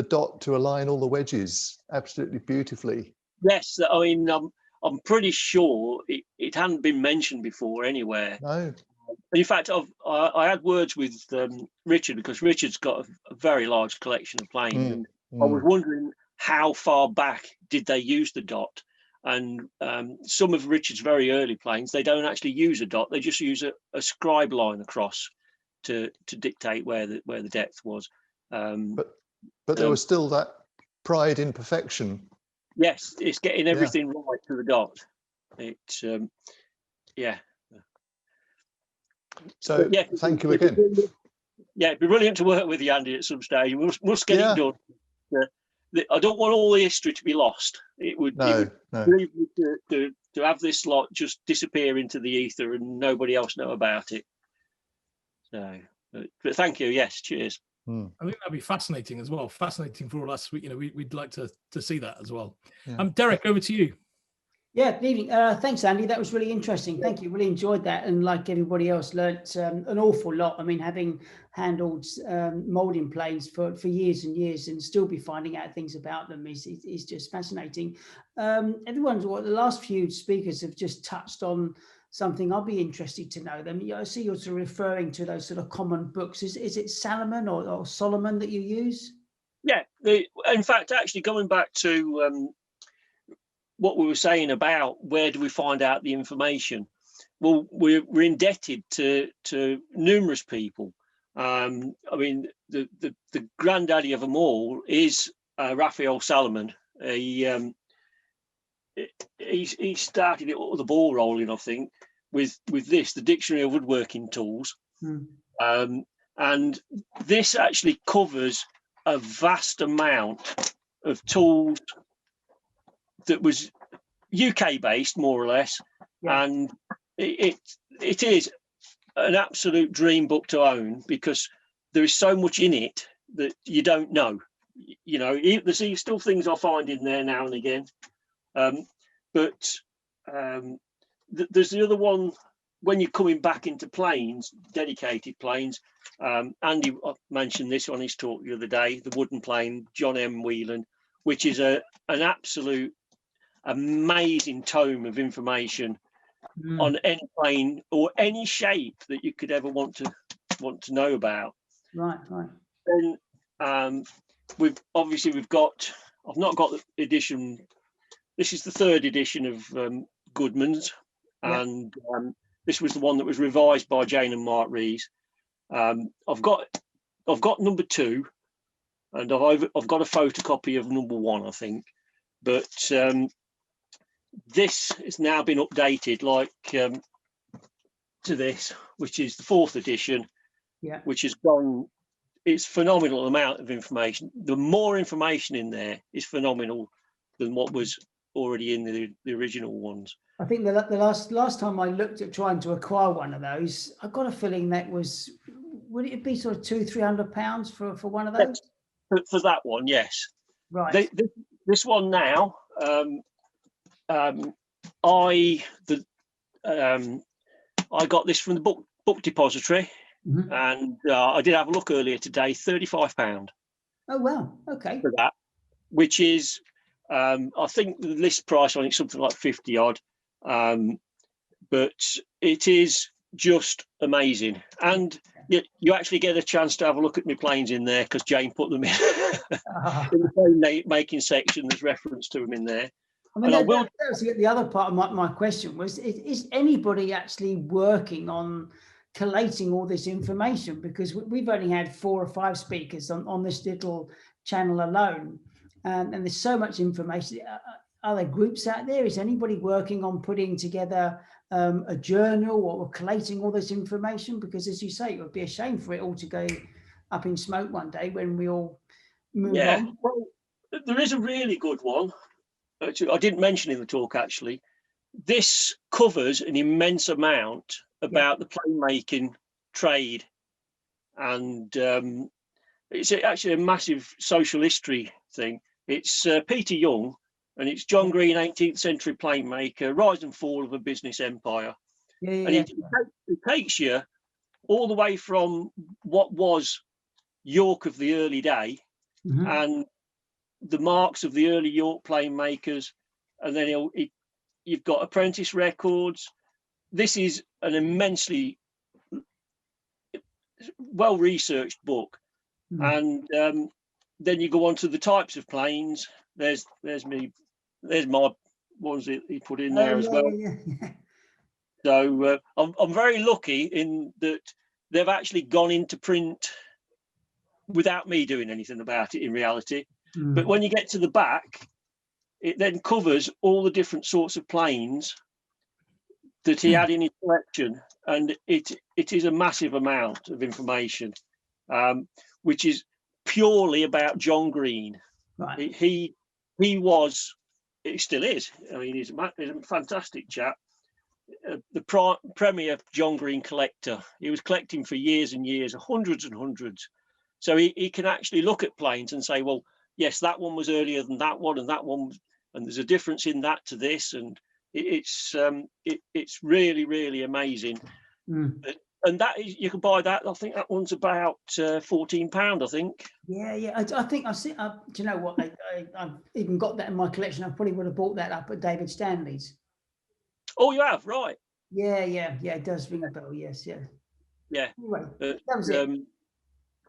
dot to align all the wedges absolutely beautifully. Yes, I mean, I'm pretty sure it hadn't been mentioned before anywhere. No. In fact, I had words with Richard, because Richard's got a very large collection of planes, and I was wondering how far back did they use the dot. And some of Richard's very early planes, they don't actually use a dot; they just use a scribe line across to dictate where the depth was. But there was still that pride in perfection. Yes, it's getting everything right to the dot. It's So thank you again. It'd be brilliant to work with you, Andy, at some stage. We'll get it done. I don't want all the history to be lost. It would leave me to have this lot just disappear into the ether and nobody else know about it. So, but thank you. Yes, cheers. I think that'd be fascinating as well. Fascinating for all us. We'd like to see that as well. Derek, over to you. Yeah, good evening. Thanks, Andy. That was really interesting. Thank you. Really enjoyed that. And like everybody else, learnt an awful lot. I mean, having handled moulding planes for years and years and still be finding out things about them is just fascinating. The last few speakers have just touched on something I'll be interested to know them. I see you're sort of referring to those sort of common books. Is it Salomon or Solomon that you use? Yeah, in fact, actually going back to what we were saying about where do we find out the information? Well, we're indebted to numerous people. I mean, the granddaddy of them all is Raphael Salomon. He started it, the ball rolling, I think, with this, the Dictionary of Woodworking Tools. And this actually covers a vast amount of tools that was UK based, more or less. And it is an absolute dream book to own, because there is so much in it that you don't know. There's still things I find in there now and again. But there's the other one, when you're coming back into planes, dedicated planes. Andy mentioned this on his talk the other day, the wooden plane, John M. Whelan, which is an absolute amazing tome of information on any plane or any shape that you could ever want to know about. Right. And we've got, I've not got the edition. This is the third edition of Goodman's, and this was the one that was revised by Jane and Mark Rees. I've got number 2, and I've got a photocopy of number 1, I think. But this has now been updated, like to this, which is the 4th edition, Yeah. which has gone. It's phenomenal amount of information. The more information in there is phenomenal than what was already in the original ones. I think the last time I looked at trying to acquire one of those, I got a feeling that was, would it be sort of £200-300 for one of those? For that one, yes. Right. This one now, I got this from the book depository, and I did have a look earlier today. £35. Oh wow! Okay. For that, which is, I think the list price on it's something like 50 odd, but it is just amazing, and you actually get a chance to have a look at my planes in there because Jane put them in in the plane making section. There's reference to them in there. I mean, that was the other part of my question was: is anybody actually working on collating all this information? Because we've only had 4 or 5 speakers on this little channel alone, and there's so much information. Are there groups out there? Is anybody working on putting together a journal or collating all this information? Because as you say, it would be a shame for it all to go up in smoke one day when we all move on. Well, there is a really good one. I didn't mention in the talk, actually. This covers an immense amount about the plane making trade, and it's actually a massive social history thing. It's Peter Young, and it's John Green, 18th century plane maker, rise and fall of a business empire. And it takes you all the way from what was York of the early day and the marks of the early York plane makers, and then you've got apprentice records. This is an immensely well-researched book, and then you go on to the types of planes. There's my ones that he put in there as well. So I'm very lucky in that they've actually gone into print without me doing anything about it in reality. But when you get to the back, it then covers all the different sorts of planes that he had in his collection, and it is a massive amount of information, which is purely about John Green. Right. He still is. I mean, he's a fantastic chap. The premier John Green collector. He was collecting for years and years, hundreds and hundreds. So he can actually look at planes and say, well, yes, that one was earlier than that one, and that one, and there's a difference in that to this, and it's really, really amazing. And that is, you can buy that. I think that one's about £14. I think. Yeah. I think I see. Do you know what? I've even got that in my collection. I probably would have bought that up at David Stanley's. Oh, you have, right? Yeah. It does ring a bell. Yes. Yeah. Anyway, that was it.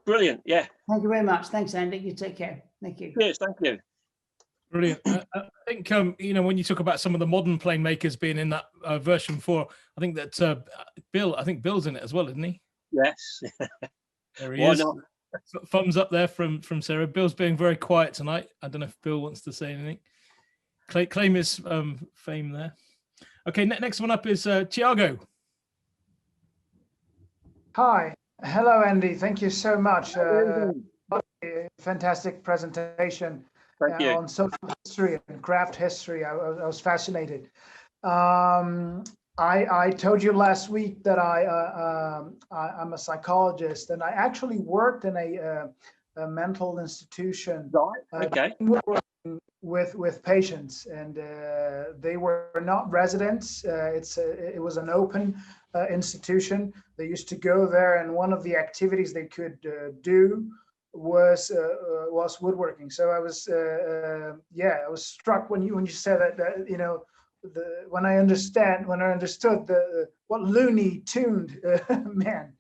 Brilliant. Yeah. Thank you very much. Thanks, Andy. You take care. Thank you. Yes, thank you. Brilliant. I think when you talk about some of the modern plane makers being in that version 4, I think that Bill's in it as well, isn't he? Yes. There he is. Not? Thumbs up there from Sarah. Bill's being very quiet tonight. I don't know if Bill wants to say anything. Claim his fame there. Okay, next one up is Thiago. Hi. Hello, Andy. Thank you so much. Fantastic presentation on social history and craft history. I was fascinated. I told you last week that I'm a psychologist, and I actually worked in a mental institution. Okay. With patients, and they were not residents. It was an open institution. They used to go there, and one of the activities they could do was woodworking. So I was I was struck when you said that when I understood what Looney Tuned meant.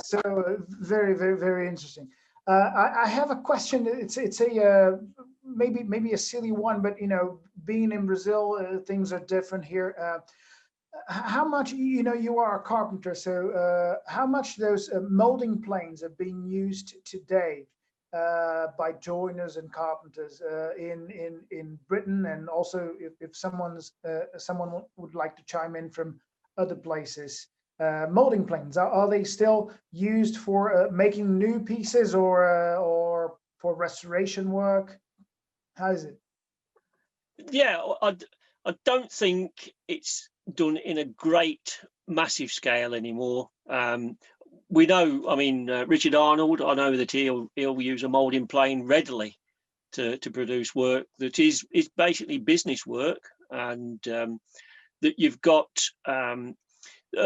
So very, very, very interesting. I have a question. It's a maybe a silly one, but being in Brazil, things are different here. How much you are a carpenter, so how much those molding planes are being used today by joiners and carpenters in Britain, and also if someone would like to chime in from other places. molding planes? Are they still used for making new pieces or for restoration work? How is it? Yeah, I don't think it's done in a great massive scale anymore. We know, I mean, Richard Arnold, I know that he'll use a molding plane readily to produce work that is basically business work, and that you've got a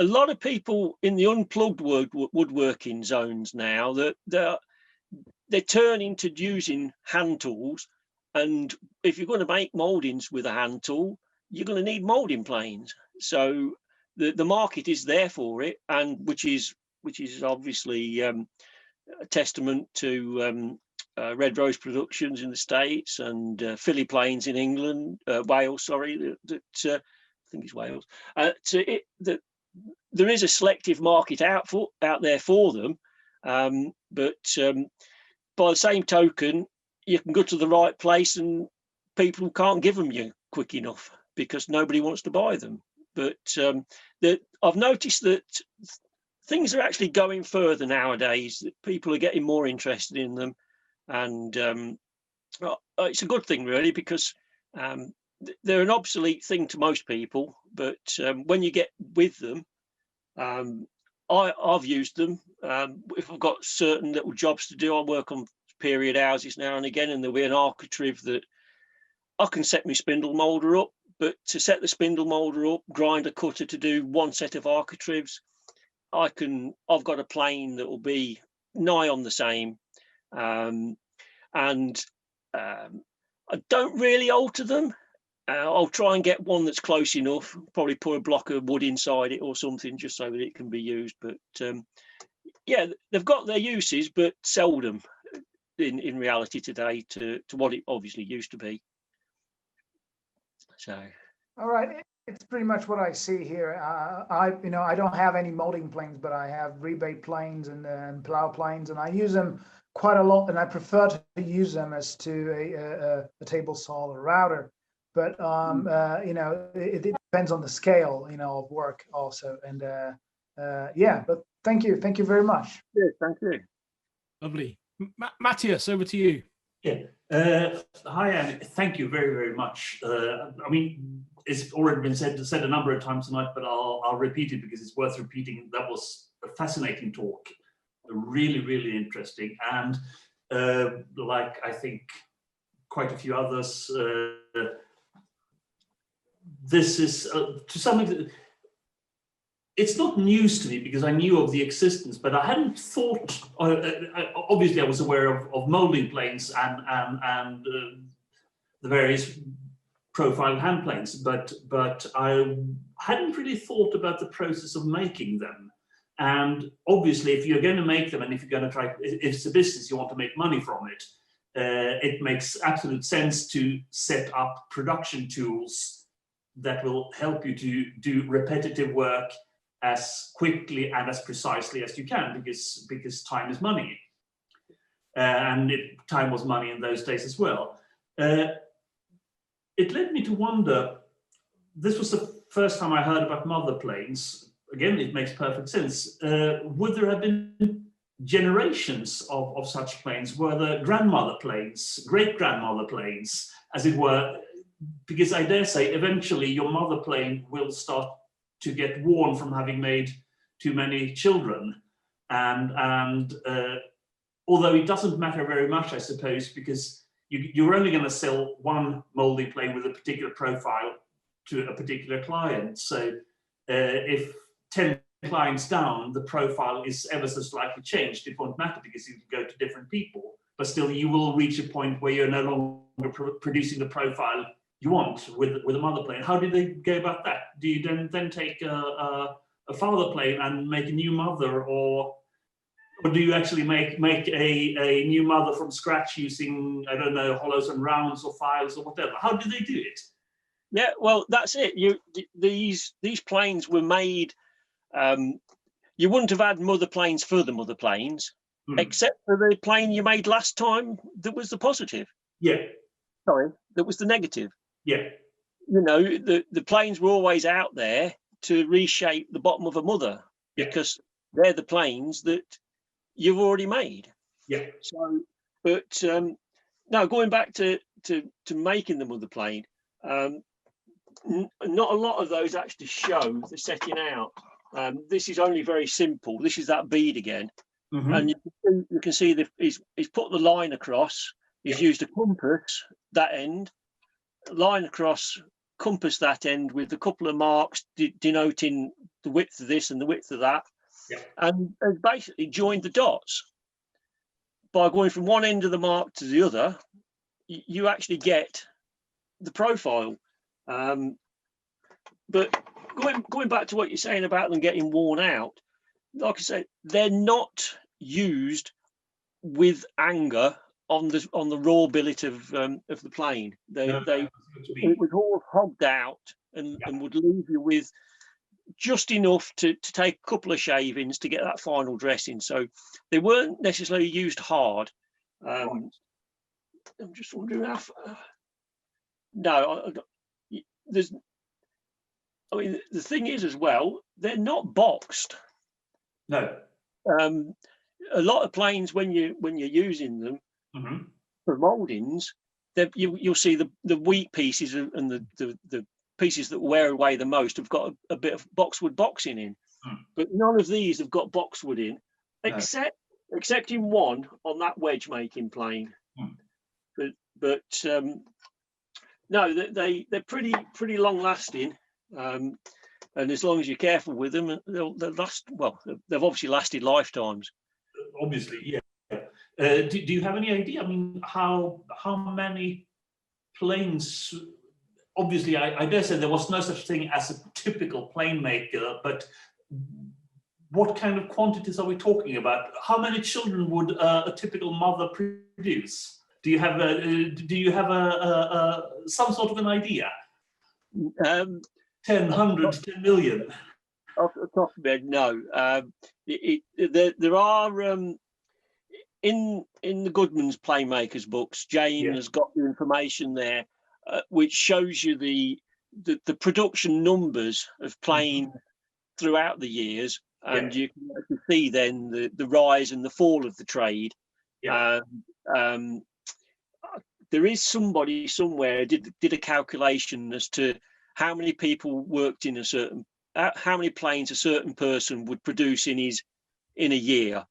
lot of people in the unplugged woodworking zones now that they're turning to using hand tools. And if you're going to make moldings with a hand tool, you're going to need molding planes. So the market is there for it, and which is obviously a testament to Red Rose Productions in the States and Philly Planes in England, Wales. Sorry, I think it's Wales. There is a selective market out there for them, but by the same token, you can go to the right place and people can't give them you quick enough because nobody wants to buy them. But I've noticed that things are actually going further nowadays, that people are getting more interested in them. And it's a good thing, really, because they're an obsolete thing to most people. But when you get with them, I've used them. If I've got certain little jobs to do, I work on period houses now and again, and there'll be an architrave that I can set my spindle moulder up, but to set the spindle moulder up, grinder cutter to do one set of architraves, I've got a plane that will be nigh on the same, and I don't really alter them. I'll try and get one that's close enough, probably put a block of wood inside it or something just so that it can be used. But yeah, they've got their uses, but seldom in reality today to what it obviously used to be. So all right, it's pretty much what I see here. I don't have any molding planes, but I have rebate planes and plow planes, and I use them quite a lot, and I prefer to use them as to a table saw or router. But it depends on the scale, of work also. And yeah, but thank you very much. Yeah, thank you. Lovely. Matthias, over to you. Yeah. Hi, and thank you very, very much. I mean, it's already been said a number of times tonight, but I'll repeat it because it's worth repeating. That was a fascinating talk, really, really interesting, and like I think quite a few others, this is to some extent. It's not news to me because I knew of the existence, but I hadn't thought. Obviously, I was aware of molding planes and the various profile hand planes, but I hadn't really thought about the process of making them. And obviously, if you're going to make them, and if you're going to try, if it's a business, you want to make money from it. It makes absolute sense to set up production tools that will help you to do repetitive work as quickly and as precisely as you can, because time is money, and time was money in those days as well. It led me to wonder. This was the first time I heard about mother planes. Again, it makes perfect sense. Would there have been generations of such planes? Were there grandmother planes, great grandmother planes, as it were? Because I dare say, eventually, your mother plane will start to get worn from having made too many children, and although it doesn't matter very much, I suppose, because you're only going to sell one molding plane with a particular profile to a particular client. So if 10 clients down, the profile is ever so slightly changed, it won't matter because you can go to different people, but still you will reach a point where you're no longer producing the profile you want with a mother plane. How do they go about that? Do you then take a father plane and make a new mother, or do you actually make a new mother from scratch using, I don't know, hollows and rounds or files or whatever? How do they do it? Yeah, well, that's it. These planes were made. You wouldn't have had mother planes for the mother planes, except for the plane you made last time that was the positive. Yeah. Sorry, that was the negative. Yeah. The planes were always out there to reshape the bottom of a mother. because they're the planes that you've already made. Yeah. So, but no, going back to making the mother plane, not a lot of those actually show the setting out. This is only very simple. This is that bead again, and you can see that he's put the line across. He's used a compass that end, line across, compass that end with a couple of marks denoting the width of this and the width of that, and basically joined the dots. By going from one end of the mark to the other, you actually get the profile. But going back to what you're saying about them getting worn out, like I said, they're not used with anger on the raw billet of the plane. It was all hogged out and would leave you with just enough to take a couple of shavings to get that final dressing. So they weren't necessarily used hard. I'm just wondering if there's. I mean, the thing is as well, they're not boxed. No. A lot of planes, when you're using them for mouldings, you'll see the weak pieces and the pieces that wear away the most have got a bit of boxwood boxing in, but none of these have got boxwood in, except in one on that wedge making plane. But no, they're pretty long lasting. And as long as you're careful with them, they'll last. Well, they've obviously lasted lifetimes. Obviously, yeah. Do you have any idea? I mean, how many planes? Obviously, I dare say there was no such thing as a typical plane maker, but what kind of quantities are we talking about? How many children would a typical mother produce? Do you have some sort of an idea? 10, 100, 10 million? Off the top of my head, no. There are in the Goodman's Playmakers books, Jane has got the information there, which shows you the production numbers of planes throughout the years, and you can actually see then the rise and the fall of the trade. There is somebody somewhere did a calculation as to how many people worked in how many planes a certain person would produce in a year.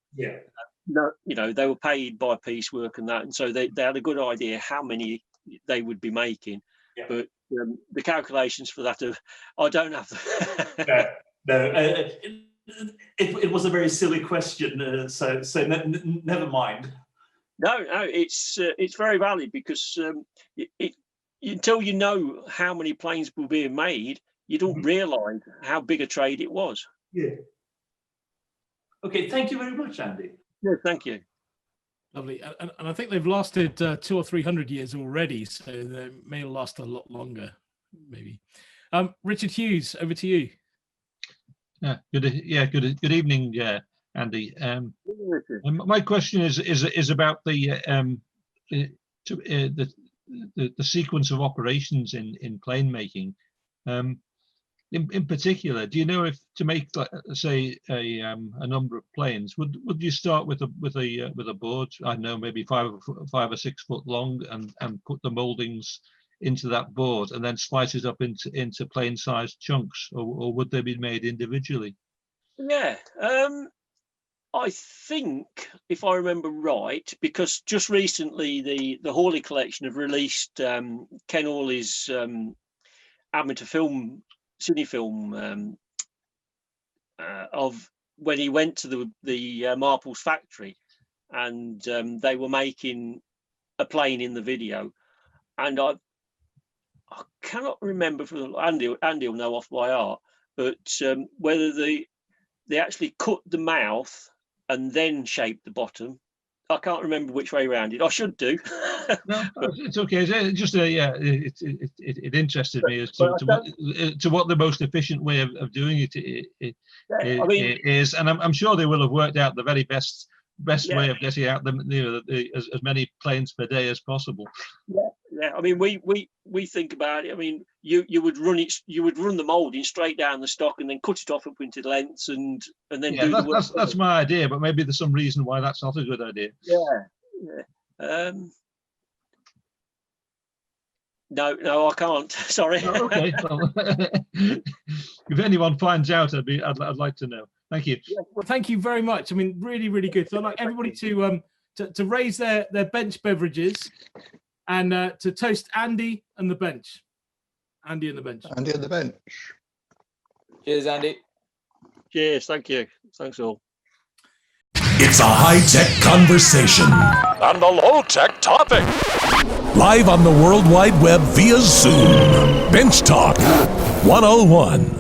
No, they were paid by piecework and that, and so they had a good idea how many they would be making. But the calculations for that, I don't have. It was a very silly question, so never mind. No, it's very valid because until you know how many planes were being made, you don't realise how big a trade it was. Yeah. Okay, thank you very much, Andy. Yeah, thank you. Lovely, and I think they've lasted 200 or 300 years already, so they may last a lot longer, maybe. Richard Hughes, over to you. Good evening, Andy. My question is about the sequence of operations in plane making. In particular, do you know if to make, say, a number of planes, would you start with a board? I don't know, maybe 5 or 6 foot long, and put the mouldings into that board, and then slice it up into plane-sized chunks, or would they be made individually? Yeah, I think, if I remember right, because just recently the Hawley Collection have released Ken Hawley's amateur film, cine film of when he went to the Marples factory, and they were making a plane in the video, and I cannot remember from Andy will know off by heart, but whether they actually cut the mouth and then shaped the bottom. I can't remember which way around it. I should do. No, it's okay. It's just it interested me as to what the most efficient way of doing it is, and I'm sure they will have worked out the very best way of getting out as many planes per day as possible. Yeah, I mean, we think about it. I mean, you would run the moulding straight down the stock and then cut it off up into lengths and then do the work. That's my idea, but maybe there's some reason why that's not a good idea. Yeah. No, I can't. Sorry. Oh, okay. Well, if anyone finds out, I'd like to know. Thank you. Yeah, well, thank you very much. I mean, really, really good. So I'd like everybody to raise their bench beverages and to toast Andy and the bench. Andy and the bench. Andy and the bench. Cheers, Andy. Cheers. Thank you. Thanks all. It's a high-tech conversation And a low-tech topic. live on the World Wide Web via Zoom. Bench Talk 101.